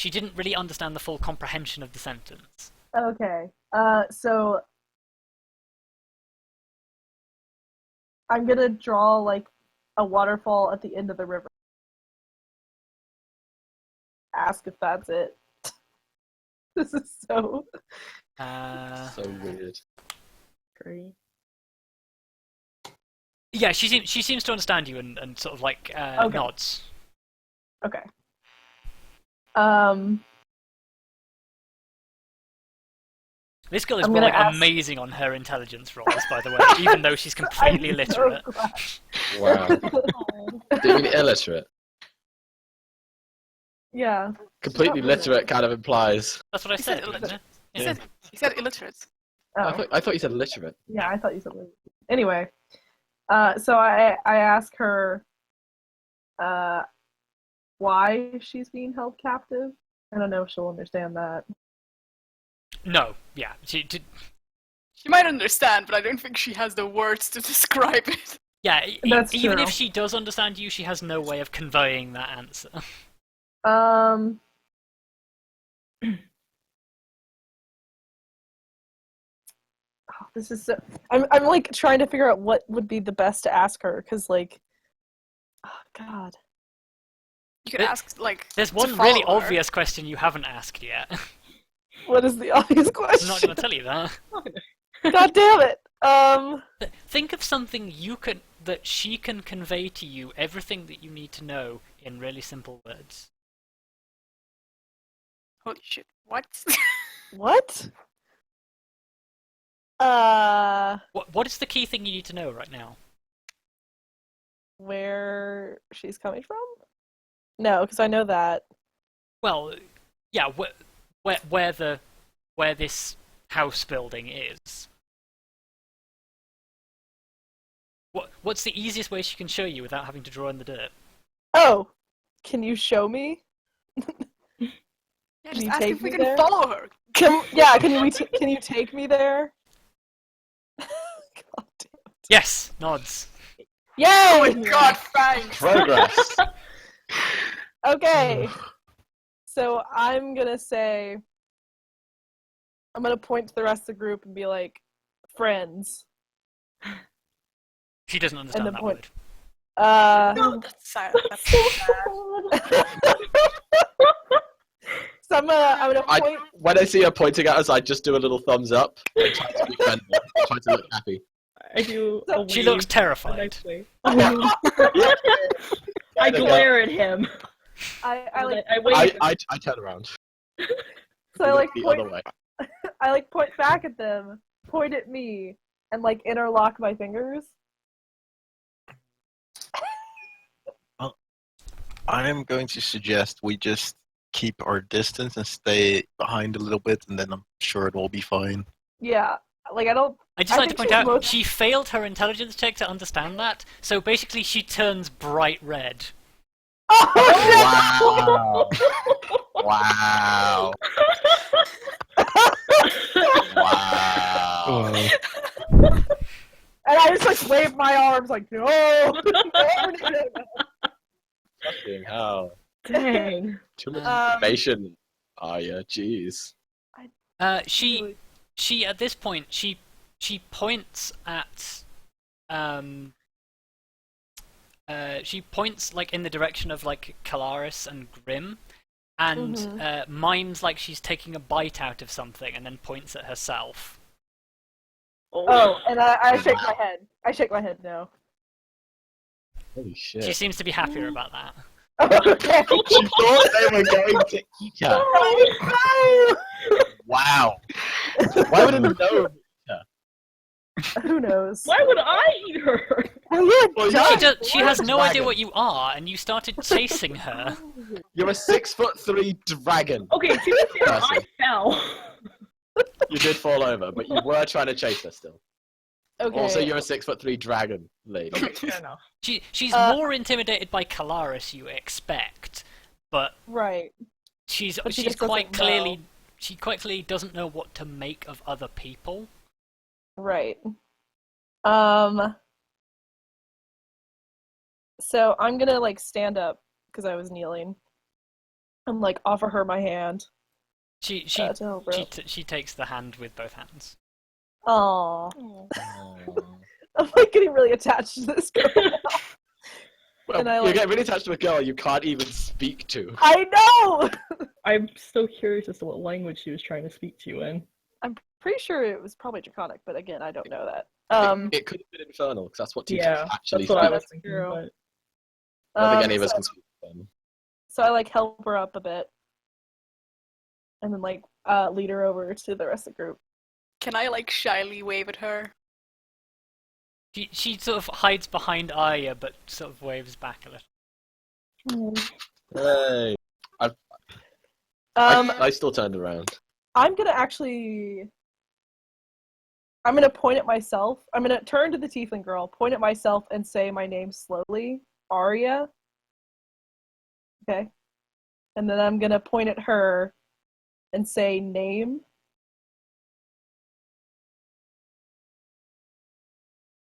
didn't really understand the full comprehension of the sentence. Okay. So I'm gonna draw like a waterfall at the end of the river. Ask if that's it. This is so. So weird. Great. Yeah, she seems to understand you and sort of Okay. nods. Okay. This girl is I'm gonna rolling ask- amazing on her intelligence rolls, by the way, even though she's completely I'm illiterate. so glad. Wow. Do you mean illiterate? Yeah. Completely literate kind of implies. That's what I He said, said wasn't it? illiterate. He said illiterate. Oh. I thought you said illiterate. Yeah, I thought you said. Anyway, So I ask her why she's being held captive. I don't know if she'll understand that. No, yeah. She might understand, but I don't think she has the words to describe it. Yeah, That's even true. if she does understand you, she has no way of conveying that answer. Um. Oh, this is so. I'm like trying to figure out what would be the best to ask her because like, oh God. You could There- ask, like, There's to one follow really her. obvious question you haven't asked yet. What is the obvious I'm question? not going to tell you that. God damn it. Think of something that she can convey to you everything that you need to know in really simple words. Holy shit, what? What? What is the key thing you need to know right now? Where she's coming from? No, because I know that. Well, yeah, where this house building is. What's the easiest way she can show you without having to draw in the dirt? Oh, can you show me? Yeah, Can just you ask take if we me can there? follow her. Can you take me there? God damn. Yes, nods. Yay! Oh my god, thanks! Progress. Okay. So I'm gonna point to the rest of the group and be like, friends. She doesn't understand the that point- word. No, that's sad. That's so sad. So I'm gonna point. When I see her pointing at us, I just do a little thumbs up and try to be friendly, try to look happy. I do. A She wave, looks a terrified. nice wave. I glare at him. I like I wave. I turn around. so I like the point. other way. I like point back at them, point at me, and like interlock my fingers. I'm going to suggest we just keep our distance and stay behind a little bit, and then I'm sure it will be fine. Yeah, like I don't. I'd just I like to think point she's out, most- she failed her intelligence check to understand that, so basically she turns bright red. Oh, Wow. Wow. and I just like wave my arms like no. Fucking hell. Dang. Too much information. Oh yeah, jeez. She at this point she points at she points like in the direction of like Calaris and Grim, and mimes like she's taking a bite out of something, and then points at herself. Oh, and I shake my head. I shake my head no. Holy shit. She seems to be happier about that. Okay. She thought they were going to eat her. Oh, Wow. Why would it know? no. Who knows? Why would I eat her? Well, She has no idea dragon. what you are, and you started chasing her. You're a 6'3" dragon. Okay, to be fair, I Person. fell. You did fall over, but you were trying to chase her still. Okay. Also, you're a 6'3" dragon lady. Okay, fair enough. She's more intimidated by Calaris, you expect, but right. she's But she she's just quite doesn't clearly know. she quite clearly doesn't know what to make of other people. Right. So I'm gonna like stand up because I was kneeling, and like offer her my hand. She To help her. she takes the hand with both hands. Aww. Oh. I'm like getting really attached to this girl. Well, And I, you like- get really attached to a girl you can't even speak to. I know. I'm still curious as to what language she was trying to speak to you in. I'm pretty sure it was probably Draconic, but again, I don't know that. It could have been Infernal, because that's what teachers Yeah, actually that's what I speak. was That's thinking. true. But I don't think any of us so, can speak Infernal. so I like help her up a bit, and then like lead her over to the rest of the group. Can I, like, shyly wave at her? She sort of hides behind Arya, but sort of waves back a little. Hey. Um, I still turned around. I'm gonna actually I'm gonna point at myself. I'm gonna turn to the tiefling girl, point at myself, and say my name slowly, Arya. Okay. And then I'm gonna point at her and say name.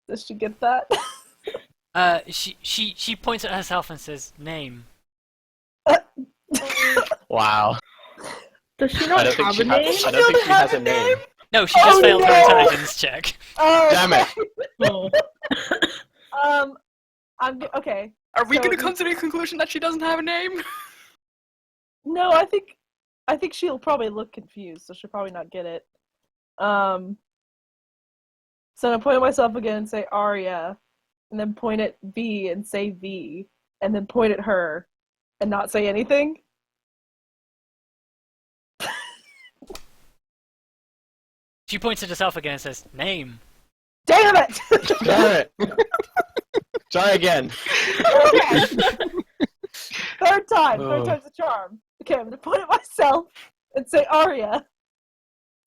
Does she get that? She points at herself and says name. Wow. Does she I not don't think have she a name? has. I don't think she has a name. No, she just failed her no! intelligence check. Oh, Damn it. Oh. Okay. Are we So gonna you- come to the conclusion that she doesn't have a name? No, I think she'll probably look confused, so she'll probably not get it. So I'm gonna point at myself again and say Arya, and then point at V and say V, and then point at her and not say anything. She points at herself again and says name. Damn it! Damn it. Try again. Third time. Oh. Third time's the charm. Okay, I'm gonna point at myself and say Arya.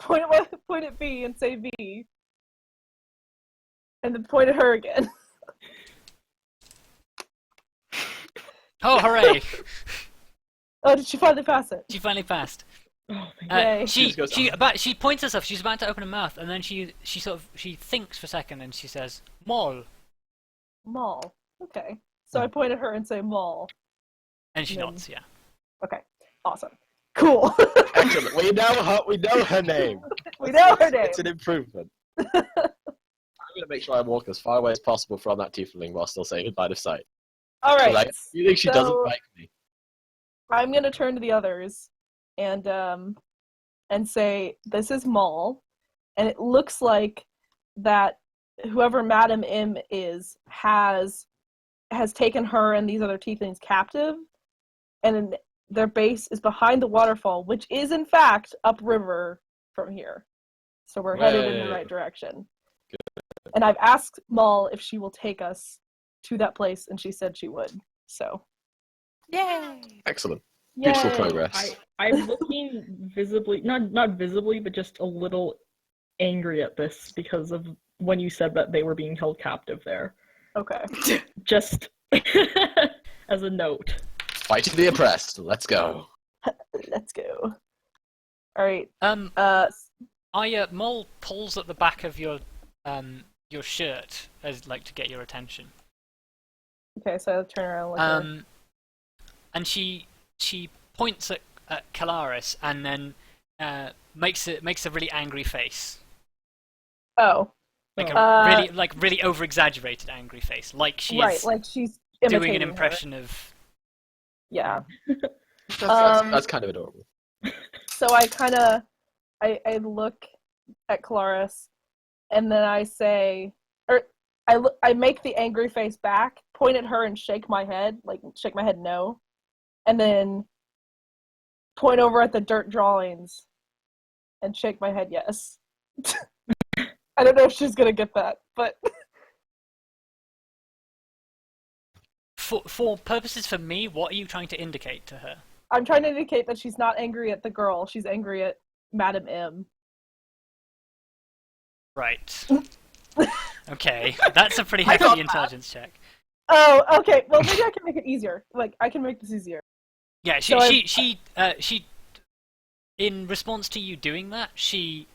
Point at V and say V. And then point at her again. Oh, hooray! Oh, did she finally pass it? She finally passed. Oh, thank God. Yay. She points herself. She's about to open her mouth, and then she thinks for a second, and she says Moll, Moll. Okay. So I point at her and say Moll. and she Yeah. nods. Yeah. Okay. Awesome. Cool. Excellent. We know her name. We know her name. It's an improvement. I'm going to make sure I walk as far away as possible from that tiefling while still saying goodbye to sight. All right. Like, you think she doesn't so- like me? I'm gonna turn to the others and say this is Moll, and it looks like that whoever Madam M is has taken her and these other tieflings captive, and their base is behind the waterfall, which is in fact upriver from here. So we're headed in the right direction. And I've asked Moll if she will take us to that place, and she said she would. So, Yay! Excellent. Beautiful yay. progress. I'm looking visibly, not visibly, but just a little angry at this because of when you said that they were being held captive there. Okay. Just as a note. Fighting the oppressed. Let's go. Let's go. All right. Moll pulls at the back of your shirt as like to get your attention. Okay, so I'll turn around and look at her. And she points at Calaris and then makes a really angry face, Oh, like Oh. a really over exaggerated angry face, like she right, is like she's doing imitating an her. impression of. Yeah. That's kind of adorable. So I look at Claris, and then I say, I make the angry face back, point at her, and shake my head no, and then point over at the dirt drawings, and shake my head yes. I don't know if she's gonna get that, but For purposes for me, what are you trying to indicate to her? I'm trying to indicate that she's not angry at the girl. She's angry at Madam M. Right. Okay, that's a pretty I hefty got intelligence check. Oh, okay. Well, maybe I can make it easier. Like, I can make this easier. Yeah, So she in response to you doing that, she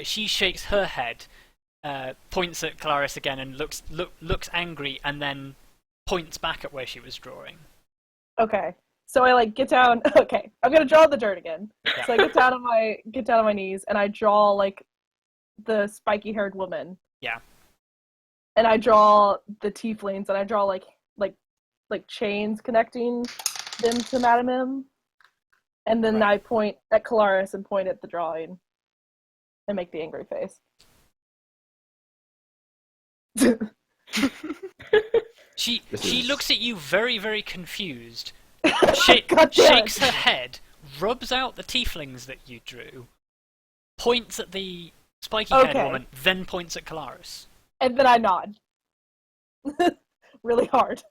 shakes her head, points at Claris again, and looks angry, and then points back at where she was drawing. Okay. So I get down. Okay, I'm gonna draw the dirt again. Yeah. So I get down on my knees, and I draw the spiky-haired woman. Yeah. And I draw the tieflings, and I draw like chains connecting them to Madam M. And then Right. I point at Calaris and point at the drawing, and make the angry face. She This is- looks at you very, very confused, God damn it. shakes her head, rubs out the tieflings that you drew, points at the spiky-haired Okay. woman, then points at Calaris. And then I nod. Really hard.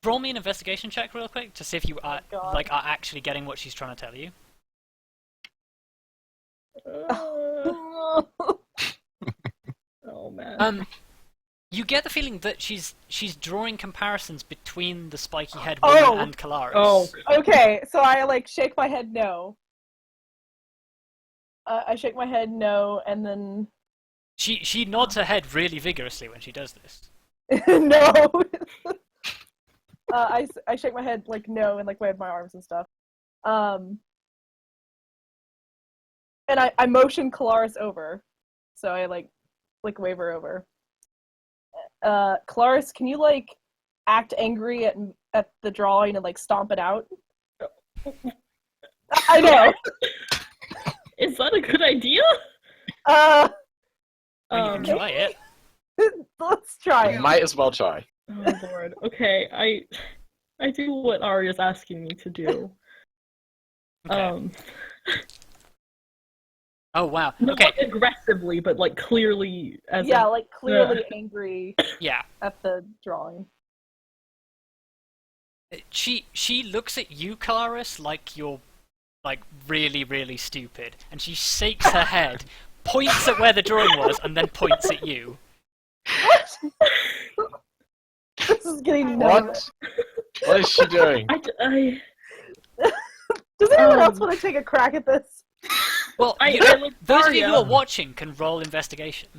Roll me an investigation check real quick to see if you are God. are actually getting what she's trying to tell you. man. You get the feeling that she's drawing comparisons between the spiky head Oh! woman and Kalaris. Oh. Okay, so I like shake my head no. I shake my head no, and then She nods her head really vigorously when she does this. no. I shake my head like no and like wave my arms and stuff. And I motion Kalaris over, so I like wave her over. Kalaris, can you like act angry at the drawing and like stomp it out? I know. Is that a good idea? I mean, you can try it. Let's try You it. might as well try. Oh lord. Okay, I do what Arya's asking me to do. Okay. Oh wow. Not Okay. aggressively, but like clearly as Yeah, in- like clearly angry Yeah. at the drawing. She looks at you, Kalaris, like you're like really, really stupid, and she shakes her head, points at where the drawing was, and then points at you. This is getting nowhere. What? What is she doing? I Does anyone else want to take a crack at this? Well, I look those of you who Arya. are watching can roll investigation.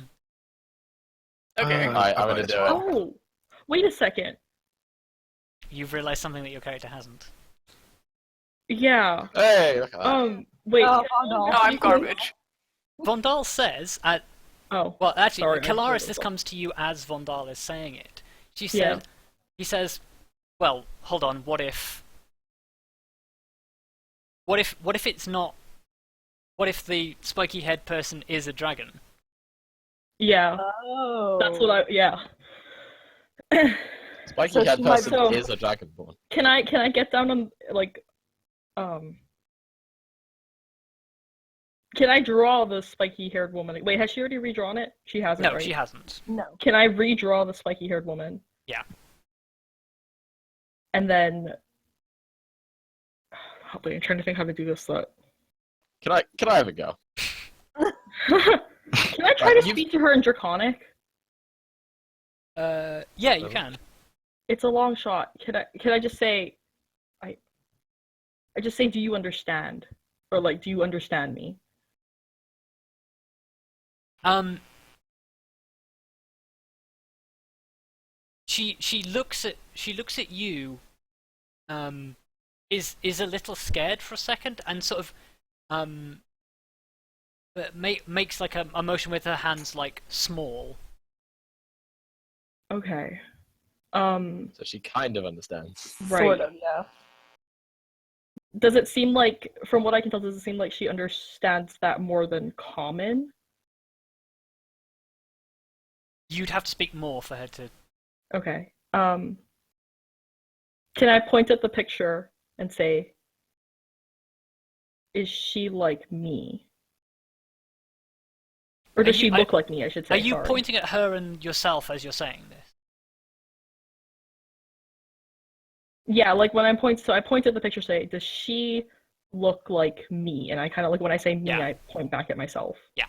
Okay. Alright, I'm gonna do it. Oh, wait a second. You've realised something that your character hasn't. Yeah. Hey, look at that. Wait. Oh, can- no. No, I'm garbage. Vondal says, Oh. well, actually, Sorry, I Kalaris, forgot this about- comes to you as Vondal is saying it. She Yeah. said, he says, well, hold on, what if it's not, what if the spiky head person is a dragon? Yeah. Oh. That's what yeah. Spiky So head she might person be- is a dragonborn. Can I get down on like can I draw the spiky haired woman? Wait, has she already redrawn it? She hasn't, No, right? she hasn't. No. Can I redraw the spiky haired woman? Yeah. And then wait, I'm trying to think how to do this. Can I have a go? Can I try to You- speak to her in Draconic? Yeah, you can. It's a long shot. Can I just say I just say, do you understand? Or like, do you understand me? She looks at you, is a little scared for a second, and sort of makes like a motion with her hands like small. Okay. So she kind of understands. Right. Sort of, yeah. Does it seem like, from what I can tell, does it seem like she understands that more than common? You'd have to speak more for her to. Okay. Can I point at the picture and say, is she like me? Or does she look like me, I should say. Are you sorry. pointing at her and yourself as you're saying this? Yeah, like when I'm pointing, so I point at the picture, say, does she look like me? And I kind of, like when I say me, Yeah. I point back at myself. Yeah,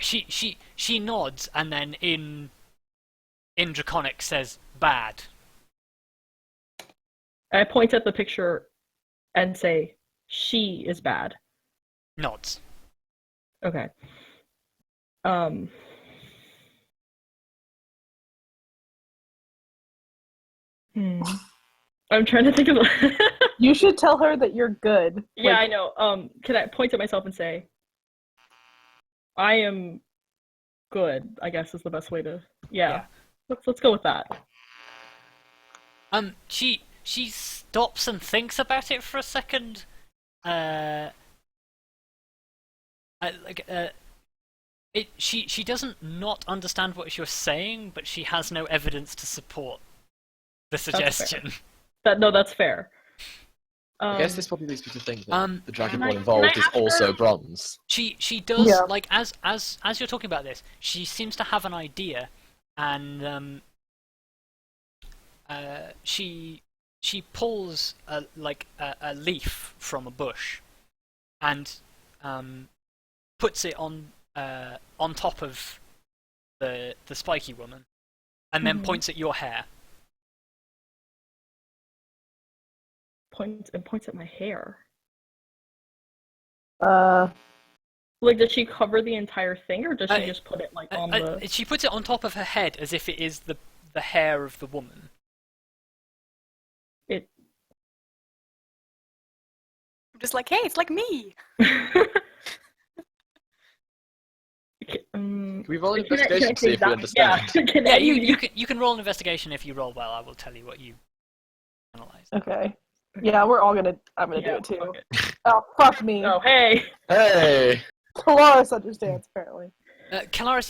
she nods and then in Draconic says bad. I point at the picture and say, she is bad. Nods. Okay. I'm trying to think of. You should tell her that you're good. Yeah, Like, I know. Can I point at myself and say, I am good, I guess is the best way to. Yeah. Let's go with that. She stops and thinks about it for a second. She doesn't not understand what you're saying, but she has no evidence to support the suggestion. That's fair. I guess this probably leads me to think that the can dragonborn I involved is ask her- also bronze. She does Yeah. like as you're talking about this, she seems to have an idea, and she pulls a leaf from a bush, and puts it on on top of the spiky woman, and then points at your hair. Points at my hair. Uh, Like, does she cover the entire thing, or does she Uh, just put it like on the? She puts it on top of her head as if it is the hair of the woman. It. I'm just like, hey, it's like me. Can we roll an Can I investigation to see if we that? understand? Yeah. Can Yeah, I- you can roll an investigation if you roll well. I will tell you what you analyze. okay. Yeah, I'm gonna do Yeah, it too. fuck it. Oh, fuck me. Oh, hey. Hey! Dolores understands, apparently. Calaris,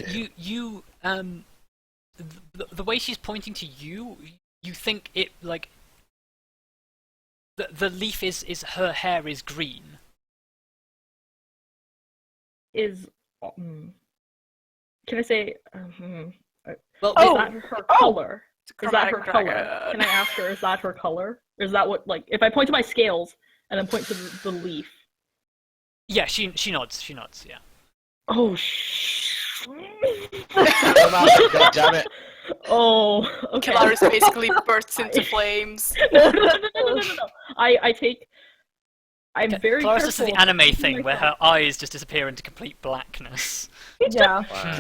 the way she's pointing to you, you think it like the leaf is her hair is green. Is can I say? Well, Is that her color? It's a Is that her chromatic color? dragon. Can I ask her? Is that her color? Or is that what like if I point to my scales and then point to the leaf? yeah, she nods. She nods. Yeah. Oh God damn it. Oh, okay. Kalaris basically bursts into flames. no. I'm very Calaris careful. does the anime thing where myself. her eyes just disappear into complete blackness. Yeah. Wow.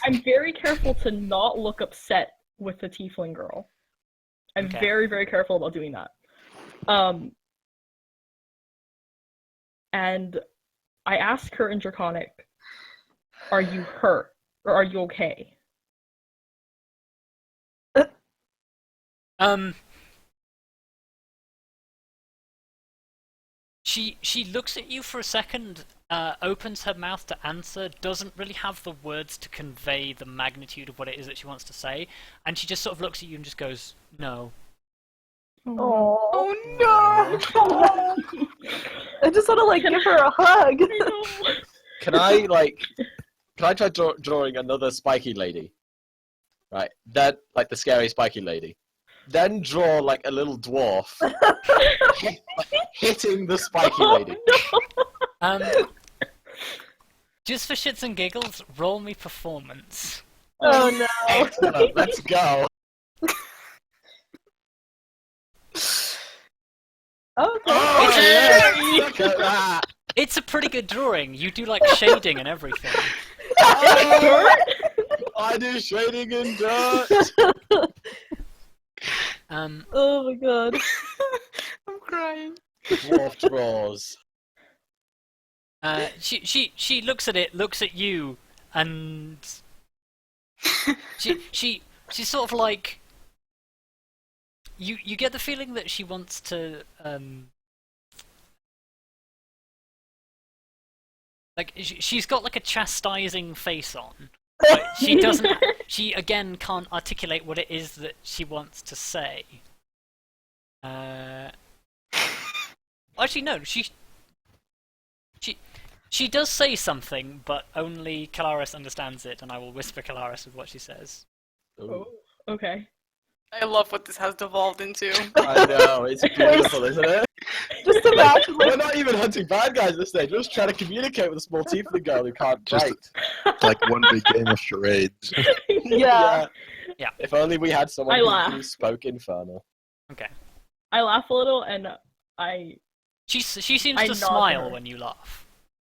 I'm very careful to not look upset with the tiefling girl. I'm Okay. very, very careful about doing that. And I ask her in Draconic, "Are you hurt or are you okay?" She looks at you for a second, opens her mouth to answer, doesn't really have the words to convey the magnitude of what it is that she wants to say, and she just sort of looks at you and just goes, "No." Oh, no! I just want to like give her a hug. Can I try drawing another spiky lady? Right, that like the scary spiky lady. Then draw like a little dwarf hitting the spiky lady. Just for shits and giggles, roll me performance. Oh no. Excellent, let's go. Okay. Oh, yes! Look at that! It's a pretty good drawing. You do like shading and everything. Oh, I do shading in dirt. Oh my god. I'm crying. Uh, Dwarf draws. She looks at it, looks at you, and she's sort of like you get the feeling that she wants to like she's got like a chastising face on, but she doesn't. She again can't articulate what it is that she wants to say. Actually, no. She does say something, but only Kalaris understands it, and I will whisper Kalaris with what she says. Ooh. Okay. I love what this has devolved into. I know, it's beautiful, isn't it? Just imagine We're not even hunting bad guys at this stage, we're just trying to communicate with a small tiefling girl who can't Just- write. Like one big game of charades. Yeah. Yeah. If only we had someone I who laugh. spoke Infernal. Okay. I laugh a little and I She seems I to nod to smile her. when you laugh.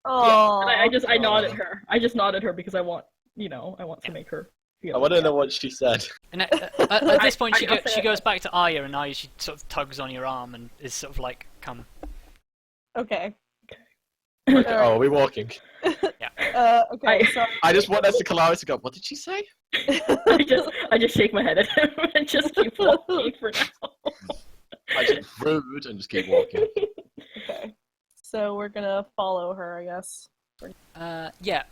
Oh. and I nod at her. I just nod at her because I want to make her feel. I want to know what she said. And at this point, I- she goes back to Aya, and Aya she sort of tugs on your arm and is sort of like, "Come." Okay. Okay, oh, are we walking? Okay. So I just want us to Kalaris to go, what did she say? I just shake my head at him and just keep walking for now. I just rude and just keep walking. okay. So we're gonna follow her, I guess. Yeah.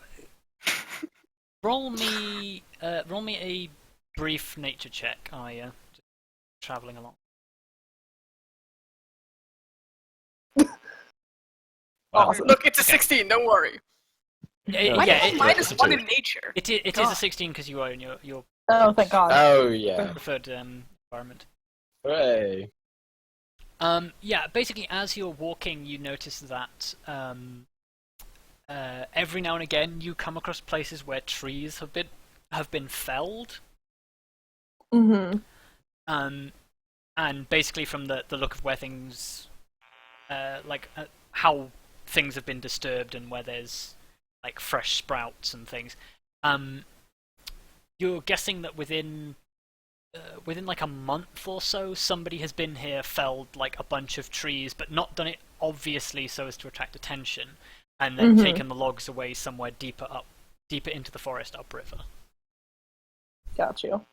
Roll me a brief nature check, Aya. Just traveling along. Awesome. Look, it's a 16, don't worry. Yeah, Why yeah, did I minus 1 in nature? it is God. a 16 because you are in your Oh, thank God. Oh, yeah. preferred environment. Hooray. Yeah, basically, as you're walking, you notice that every now and again you come across places where trees have been felled. Mm-hmm. And basically from the look of where things, how things have been disturbed and where there's like fresh sprouts and things, you're guessing that within like a month or so, somebody has been here, felled like a bunch of trees, but not done it obviously so as to attract attention, and then taken the logs away somewhere deeper into the forest upriver. Got you.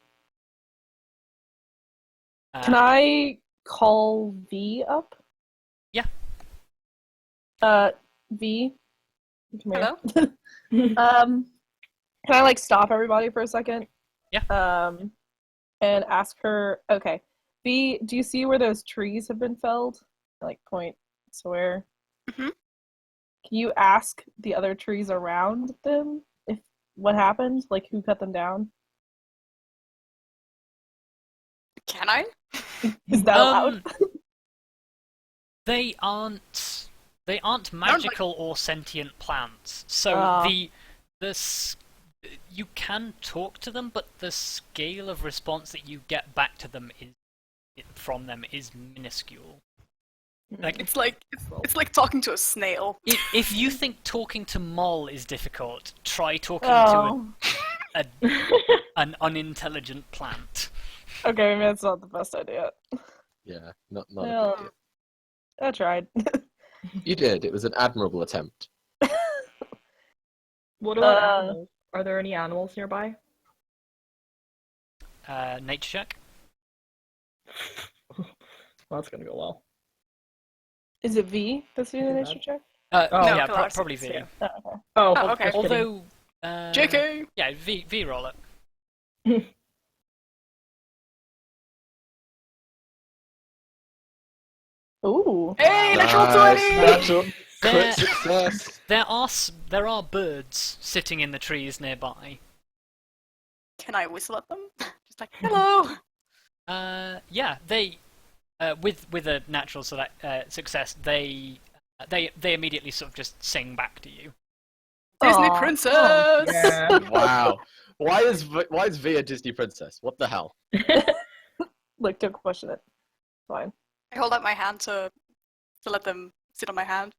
Can I call V up? Yeah. V. Come here. Hello? Can I like stop everybody for a second? Yeah. And ask her. Okay, V. Do you see where those trees have been felled? Like point to where. Mhm. Can you ask the other trees around them if what happened? Like who cut them down? Can I? Is that allowed? They aren't magical or sentient plants, so Ah. you can talk to them, but the scale of response that you get back to them from them is minuscule. Like It's like talking to a snail. if you think talking to Moll is difficult, try talking Oh. to an unintelligent plant. Okay, maybe that's not the best idea. Yeah, not a Well, big deal. I tried. You did. It was an admirable attempt. What about Uh, animals? Are there any animals nearby? Nature check. Well, that's gonna go well. Is it V that's doing the Is it nature bad? check? Oh, Yeah, Pilates, probably V. yeah. Oh, okay. Oh, Oh, okay. just kidding. Although, JK! yeah, V roll it. Ooh. Hey, natural Nice. 20! Natural There- crit success. There are birds sitting in the trees nearby. Can I whistle at them? Just like, hello! Yeah, they with a natural success, they immediately sort of just sing back to you. Disney Aw. princess! Yeah. Wow. Why is V a Disney princess? What the hell? Look, don't question it. Fine. I hold out my hand to let them sit on my hand.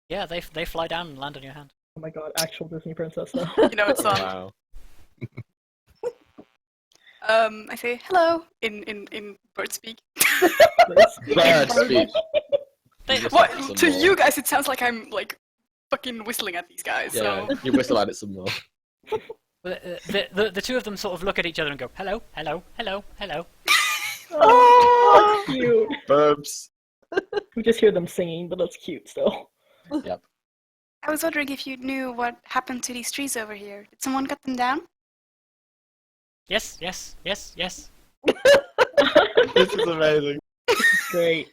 Yeah, they fly down and land on your hand. Oh my god, actual Disney princess though. You know, it's Wow. I say hello in bird speak. Bird speech. What to you guys? It sounds like I'm like fucking whistling at these guys. Yeah, So you whistle at it some more. The two of them sort of look at each other and go, hello, hello, hello, hello. Oh, cute. Burbs. We just hear them singing, but that's cute still. Yep. I was wondering if you knew what happened to these trees over here. Did someone cut them down? Yes, yes, yes, yes. This is amazing. Great.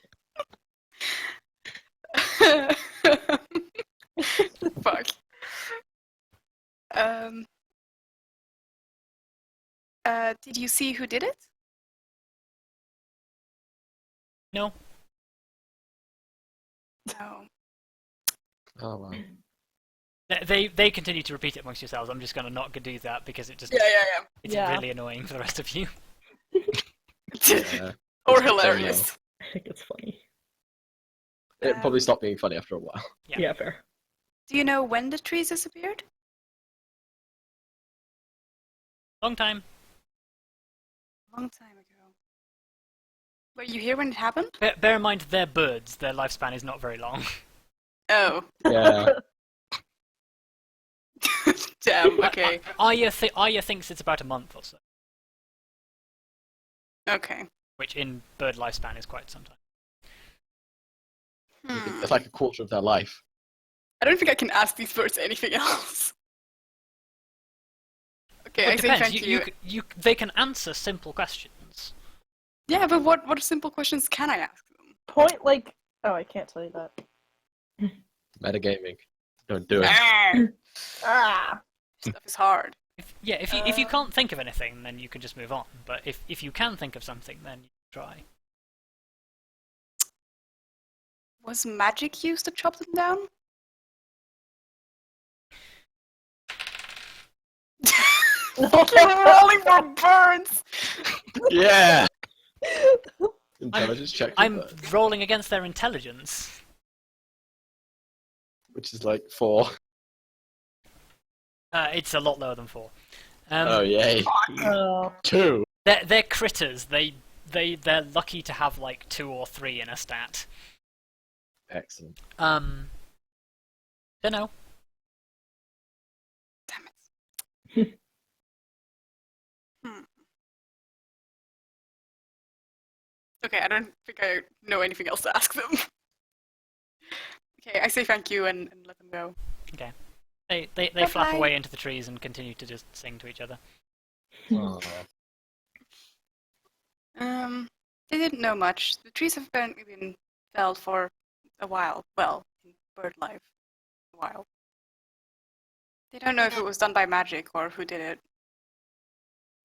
Fuck. Did you see who did it? No. No. Oh wow. They continue to repeat it amongst yourselves. I'm just gonna not do that because it's Yeah. really annoying for the rest of you. Yeah. Or hilarious. I think it's funny. It probably stopped being funny after a while. Yeah. Yeah, fair. Do you know when the trees disappeared? Long time. Long time ago. Were you here when it happened? Bear in mind, they're birds. Their lifespan is not very long. Oh. Yeah. Damn, okay. Aya thinks it's about a month or so, Okay. which in bird lifespan is quite some time. It's like a quarter of their life. I don't think I can ask these birds anything else. Okay, Well, I it say depends. thank you. They can answer simple questions. Yeah, but what simple questions can I ask them? Point like. Oh, I can't tell you that. Metagaming. Don't do it. Ah. Stuff is hard. If you can't think of anything, then you can just move on. But if you can think of something, then you try. Was magic used to chop them down? Fucking rolling for burns! Yeah! Intelligence check. for I'm that, rolling against their intelligence. which is like 4. It's a lot lower than 4. Oh, yay. Oh. 2. They're critters. They're lucky to have like 2 or 3 in a stat. Excellent. Don't know. Damn it. Hmm. Okay, I don't think I know anything else to ask them. Okay, I say thank you and let them go. Okay. They flap Bye-bye. away into the trees and continue to just sing to each other. Oh. They didn't know much. The trees have apparently been felled for a while. Well, in bird life, a while. They don't know if it was done by magic or who did it.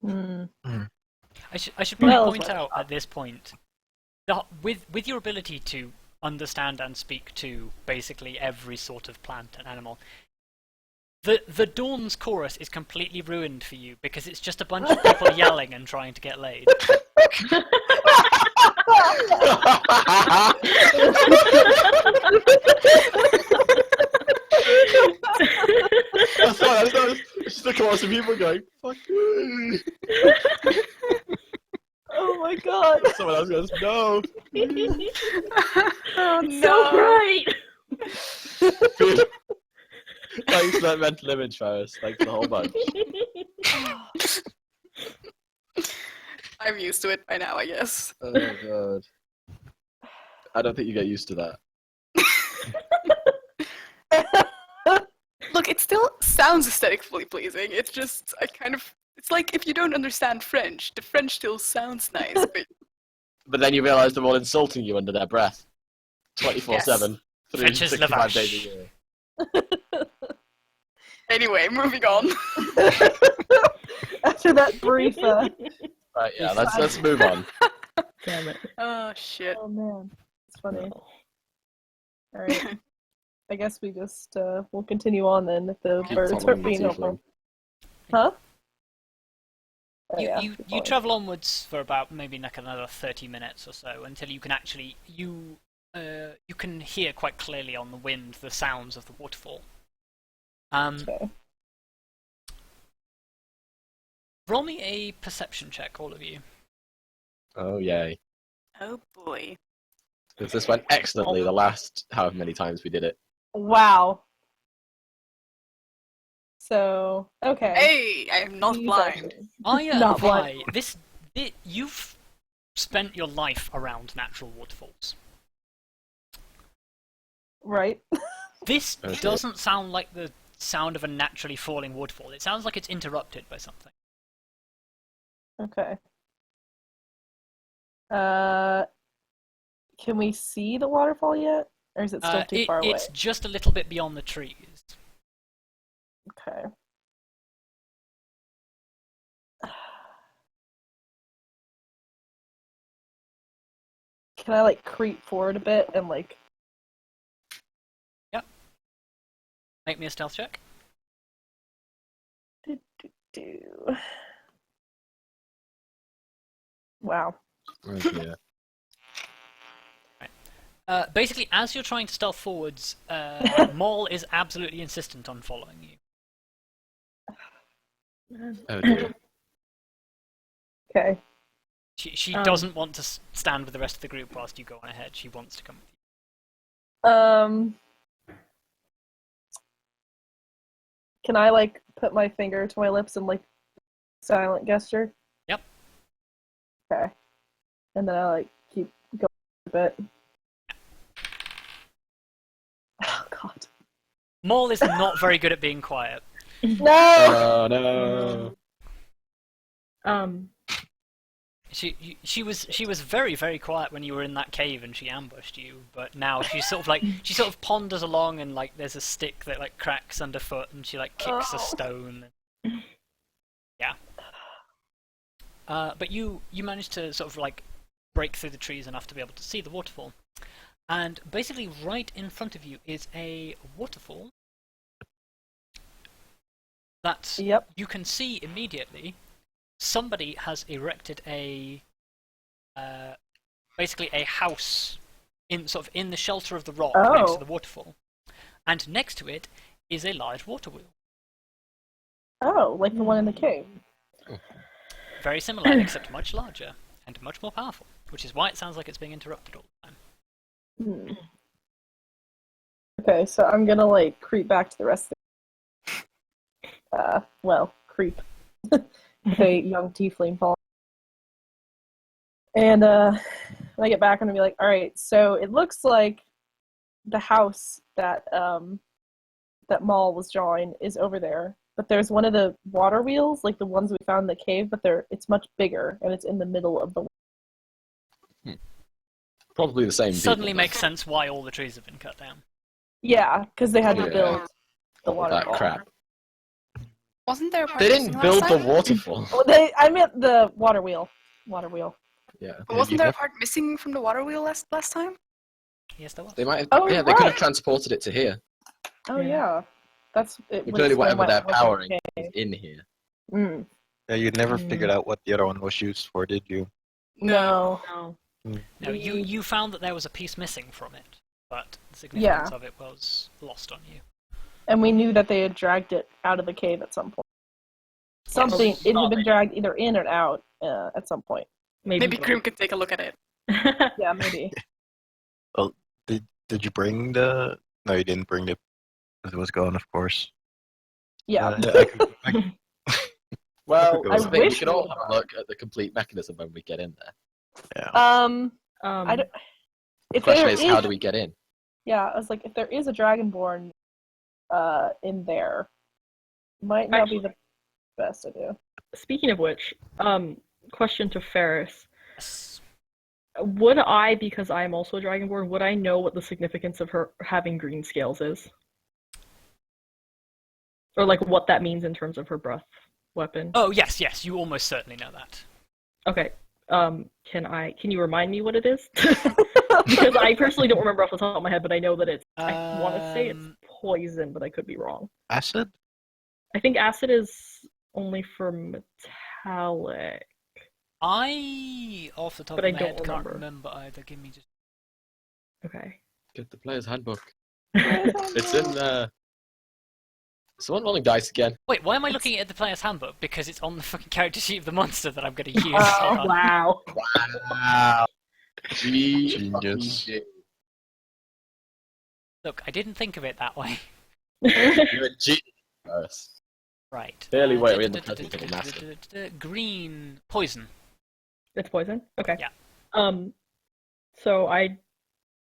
Hmm. I should probably Well, point out at this point that with your ability to understand and speak to basically every sort of plant and animal, the Dawn's chorus is completely ruined for you because it's just a bunch of people yelling and trying to get laid. That's fine. It's just a chorus of people going, fuck you. Oh my god. Someone else goes, no. Oh So right. Thanks for that mental image, Ferris. Thanks for the whole bunch. I'm used to it by now, I guess. Oh, God. I don't think you get used to that. Look, it still sounds aesthetically pleasing. It's just, it's like if you don't understand French, the French still sounds nice, but But then you realise they're all insulting you under their breath. 24/7. French is 365 lavash. days a year. anyway, moving on. After that brief. Right, yeah, let's move on. Damn it. Oh, shit. Oh man, it's funny. No. All right. I guess we just we'll continue on then if the Keep birds are following the being tiefling. helpful. Huh? Oh, You, yeah, you, keep you following. travel onwards for about maybe like another 30 minutes or so until you can actually you can hear quite clearly on the wind the sounds of the waterfall. Okay. Roll me a perception check, all of you. Oh, yay. Oh, boy. Because this went excellently the last however many times we did it. Wow. So okay. Hey, I am not These blind. actions. I Not Vi, you've spent your life around natural waterfalls. Right. This Okay. doesn't sound like the sound of a naturally falling waterfall. It sounds like it's interrupted by something. Okay. Can we see the waterfall yet, or is it still too far away? It's just a little bit beyond the trees. Okay. Can I like creep forward a bit and like? Make me a stealth check. Do. Wow. Oh, dear. Basically, as you're trying to stealth forwards, Moll is absolutely insistent on following you. Oh, dear. Okay. She doesn't want to stand with the rest of the group whilst you go on ahead. She wants to come with you. Can I like put my finger to my lips and like silent gesture? Yep. Okay. And then I like keep going a bit. Oh god. Moll is not very good at being quiet. No. Oh, no. She was very, very quiet when you were in that cave and she ambushed you, but now she's sort of she sort of ponders along and like there's a stick that like cracks underfoot and she like kicks a stone. Yeah. But you managed to sort of like break through the trees enough to be able to see the waterfall. And basically right in front of you is a waterfall that Yep. you can see immediately somebody has erected basically a house in the shelter of the rock next Oh. to the waterfall, and next to it is a large water wheel. Oh, like the one in the cave. Very similar, except much larger and much more powerful, which is why it sounds like it's being interrupted all the time. Hmm. Okay, so I'm gonna like creep back to the rest of creep. Okay, young tiefling fall. And when I get back, I'm gonna be like, all right, so it looks like the house that that Moll was drawing is over there. But there's one of the water wheels, like the ones we found in the cave, but it's much bigger and it's in the middle of the. Probably the same. Suddenly people. makes sense why all the trees have been cut down. Yeah, because they had to Yeah. build the All waterfall. that crap. Wasn't there a part They missing didn't last build the time? waterfall. Well, I meant the water wheel. Water wheel. Yeah. But wasn't there a part missing from the water wheel last time? Yes, there was. They might have. Oh, yeah, they could have right. transported it to here. Oh Yeah. yeah, that's it. would Clearly, explain whatever why they're it wasn't powering okay. is in here. Mm. Yeah, you never Mm. figured out what the other one was used for, did you? No. No. No, you found that there was a piece missing from it, but the significance of it was lost on you. And we knew that they had dragged it out of the cave at some point. Something. Yes. It had been dragged either in or out at some point. Maybe Grim could take a look at it. Yeah, maybe. Did you bring the? No, you didn't bring the. It was gone, of course. Yeah. Well, I that's the thing, we wish can all we have a look at the complete mechanism when we get in there. Yeah. I don't, The if question there is, how do we get in? Yeah, I was like, if there is a dragonborn in there, might not be the best idea. Speaking of which, question to Ferris. Yes. Would I, because I am also a dragonborn, would I know what the significance of her having green scales is? Or like what that means in terms of her breath weapon? Oh yes, you almost certainly know that. Okay. Can you remind me what it is? Because I personally don't remember off the top of my head, but I know that it's I want to say it's poison, but I could be wrong. Acid? I think acid is only for metallic. I, off the top But of I my don't head, can't remember. remember either. Give me just. Okay. Get the player's handbook. It's in there. Someone rolling dice again. Wait, why am I looking at the player's handbook? Because it's on the fucking character sheet of the monster that I'm going to use. Hold on. Wow. Wow. Genius. Look, I didn't think of it that way. You're a genius. Right. Barely wait, we're in the presence of a master. Green poison. It's poison? Okay. Yeah. So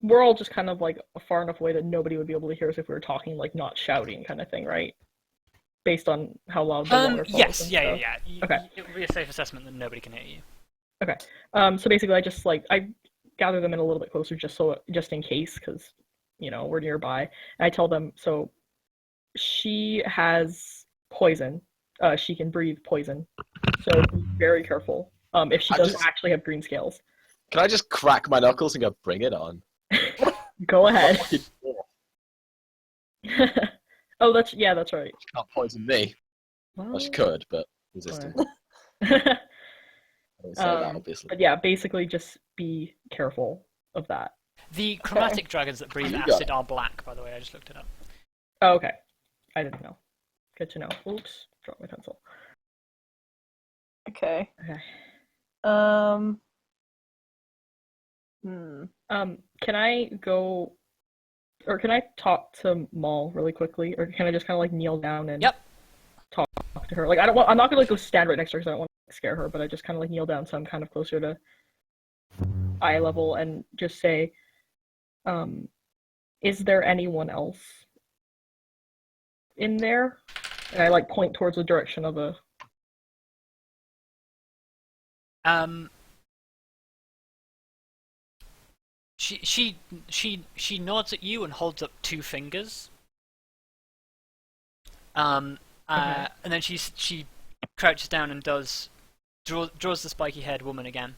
we're all just kind of like far enough away that nobody would be able to hear us if we were talking, like not shouting kind of thing, right? Based on how loud the waterfall is. Yes, and yeah. stuff. Okay. Okay. It would be a safe assessment that nobody can hear you. Okay. So basically I gather them in a little bit closer just in case, because, we're nearby. And I tell them, so she has poison. She can breathe poison. So be very careful. If she doesn't actually have green scales. Can I just crack my knuckles and go, bring it on? Go ahead. Oh, that's right. She can't poison me. Well, she could, but resistant. I don't say that, obviously. But yeah, basically just be careful of that. The chromatic dragons that breathe You got acid it. are black, by the way. I just looked it up. Oh, okay. I didn't know. Good to know. Oops, dropped my pencil. Okay. Okay. Can I go, or can I talk to Moll really quickly, or can I just kind of like kneel down and talk to her? Like I'm not gonna like go stand right next to her because I don't want to scare her, but I just kind of like kneel down so I'm kind of closer to eye level and just say, is there anyone else in there? And I like point towards the direction of a. She nods at you and holds up 2 fingers. And then she crouches down and draws the spiky haired woman again.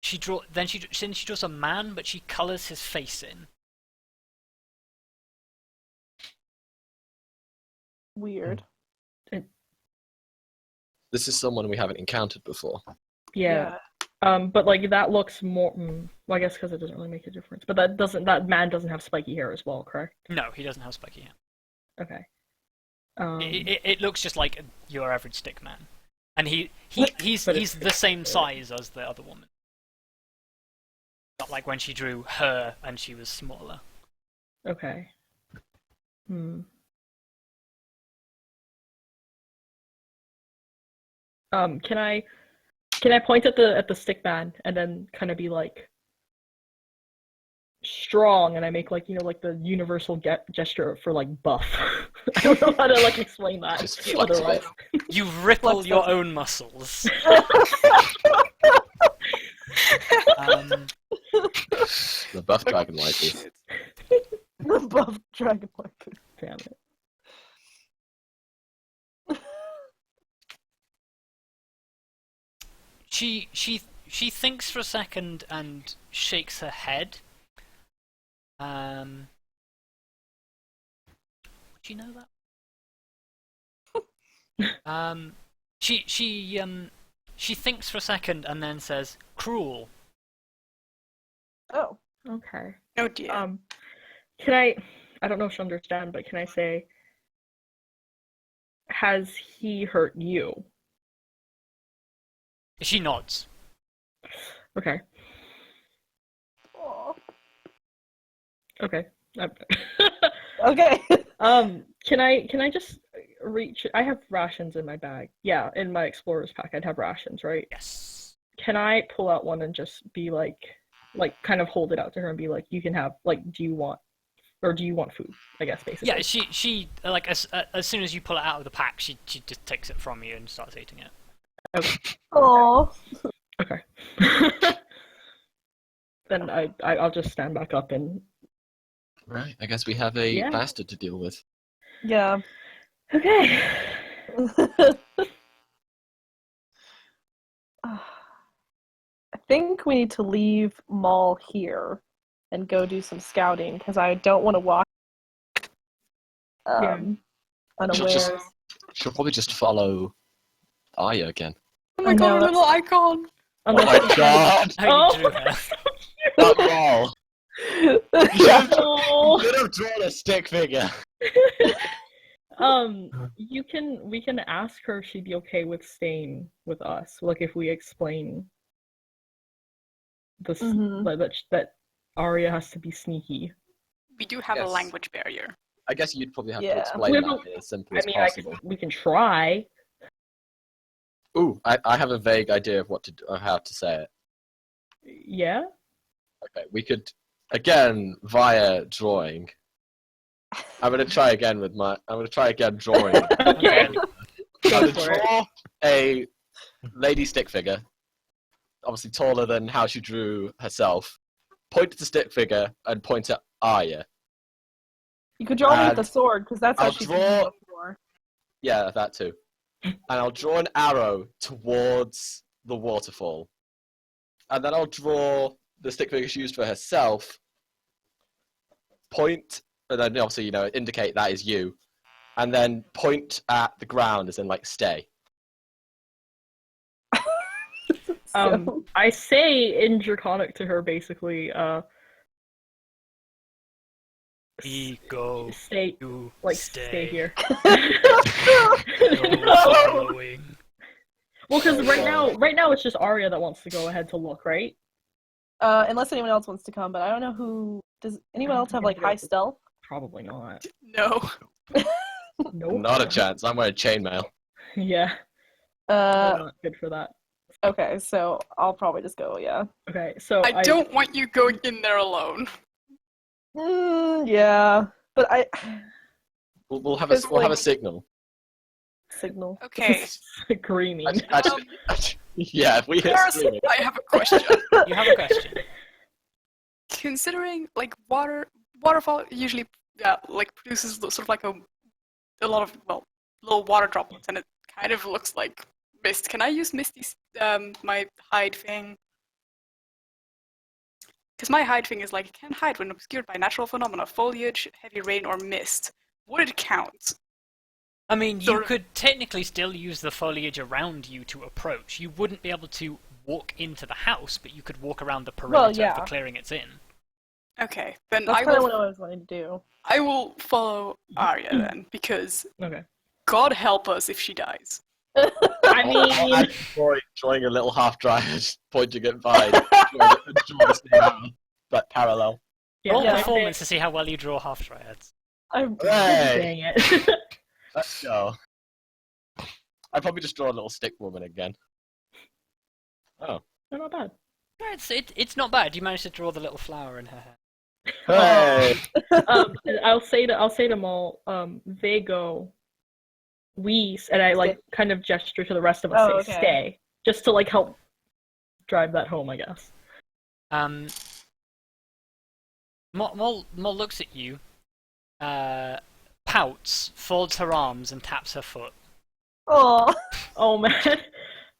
She draws a man, but she colours his face in. Weird. This is someone we haven't encountered before. Yeah. But like that looks more. Well, I guess because it doesn't really make a difference. But that man doesn't have spiky hair as well, correct? No, he doesn't have spiky hair. Okay. It looks just like your average stick man, and he's But the same size as the other woman. Not like when she drew her and she was smaller. Okay. Can I point at the stick man and then kind of be like strong, and I make like like the universal gesture for like buff. I don't know how to like explain that. Just flex a Otherwise, bit. You ripple Flex your up. own muscles. The buff dragon wifey. The buff dragon marker. damn it. She thinks for a second and shakes her head. Would you know that? She thinks for a second and then says, "Cruel." Oh. Okay. Oh dear. Can I don't know if she'll understand, but can I say, has he hurt you? She nods. Okay. Aw. Okay. Okay. Can I just reach? I have rations in my bag. Yeah, in my explorer's pack, I'd have rations, right? Yes. Can I pull out one and just be like kind of hold it out to her and be like, you can have, like, do you want food? I guess basically. Yeah. She like as soon as you pull it out of the pack, she just takes it from you and starts eating it. Okay. Aw. Okay. Then I'll just stand back up and. Right, I guess we have a Yeah. bastard to deal with. Yeah. Okay. I think we need to leave Moll here and go do some scouting because I don't want to walk unawares. She'll probably just follow Aya again. Oh my I god, know, her little icon! Oh my god! How you Oh. drew her. That wall! Oh. You could have drawn a stick figure! We can ask her if she'd be okay with staying with us. Like if we explain this Mhm. that Arya has to be sneaky. We do have a Yes. language barrier. I guess you'd probably have to Yeah. explain We that will- as simply I as mean, possible. we can try. Ooh, I have a vague idea of how to say it. Yeah. Okay, we could, again, via drawing. I'm gonna try again drawing. Okay. I'm Go gonna for it. draw a lady stick figure, obviously taller than how she drew herself. Point at the stick figure and point at Arya. You could draw me with And the sword because that's how I'll she's draw- been before. Yeah, that too. And I'll draw an arrow towards the waterfall. And then I'll draw the stick figure she used for herself. Point, and then obviously, indicate that is you. And then point at the ground as in, like, stay. So- I say in Draconic to her basically, We go. stay You stay here. No following. Well, because right now it's just Arya that wants to go ahead to look, right? Unless anyone else wants to come, but I don't know who. Does anyone else have like high stealth? Probably not. No. Nope. Not a chance. I'm wearing chainmail. Yeah. I'm Uh, not good for that. okay, so I'll probably just go. Yeah. Okay, so I don't want you going in there alone. Yeah, but I We'll have It's a like- signal. signal. Okay. Screaming. Actually, yeah, if we hear First, screaming. I have a question. You have a question. Considering like waterfall usually like produces sort of like a lot of little water droplets, and it kind of looks like mist. Can I use Misty's my hide thing? Because my hide thing is like it can hide when obscured by natural phenomena, foliage, heavy rain, or mist. Would it count? I mean, you Sort of- could technically still use the foliage around you to approach. You wouldn't be able to walk into the house, but you could walk around the perimeter of yeah. the clearing it's in. Okay, then That's I kind of what will. I was wanting to do. I will follow Arya then, because Okay. God help us if she dies. I mean, I'm drawing a little half-dryad, pointing at Vine, drawing this thing out, but parallel. yeah, Roll Yeah. performance to see how well you draw half dryads. I'm Hey, Dang it. let's go. I'd probably just draw a little stick woman again. Oh. They're not bad. No, it's not bad. You managed to draw the little flower in her hair. Hey! And I'll say to Moll, they go, we, and I like kind of gesture to the rest of us, Oh, say okay. stay, just to like help drive that home, I guess. Moll looks at you, pouts, folds her arms, and taps her foot. Oh, Oh man.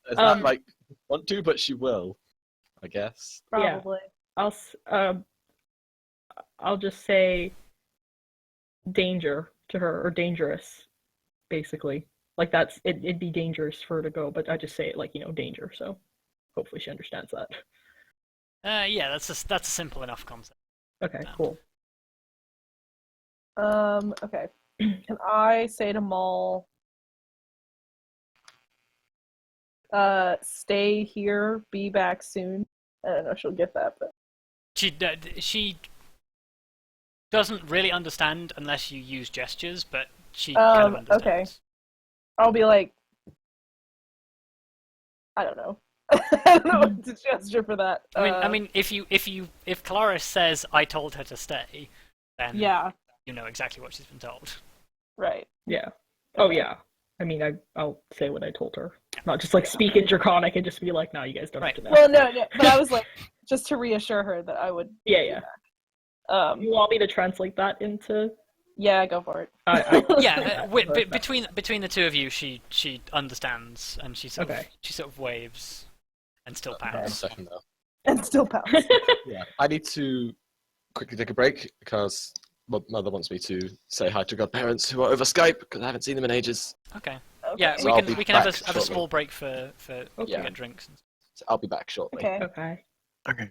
Is that like, want to, but she will, I guess. Yeah. probably. I'll just say danger to her, or dangerous, basically. Like it'd be dangerous for her to go, but I just say it like, danger, so hopefully she understands that. Yeah, that's a simple enough concept. Okay, cool. Okay. Can I say to Moll, stay here, be back soon? I don't know if she'll get that, but She doesn't really understand unless you use gestures, but she kind of understands. okay. I'll be like, I don't know. I don't know what to gesture for that. I mean, if Clara says I told her to stay, then Yeah, you know exactly what she's been told. right. Yeah. Oh yeah. I mean, I'll say what I told her. Not just like speak in Draconic and just be like, no, you guys don't have to know. Well, no, but I was like, just to reassure her that I would. Yeah. You want me to translate that into? Yeah, go for it. Yeah, between the two of you, she understands and she sort of waves and still One pouts. second though. And still pounds. Yeah, I need to quickly take a break because my mother wants me to say hi to godparents who are over Skype because I haven't seen them in ages. Okay. Okay. Yeah, So I'll we be can have back a shortly. small break for Okay. to get drinks. So I'll be back shortly. Okay. Okay. Okay.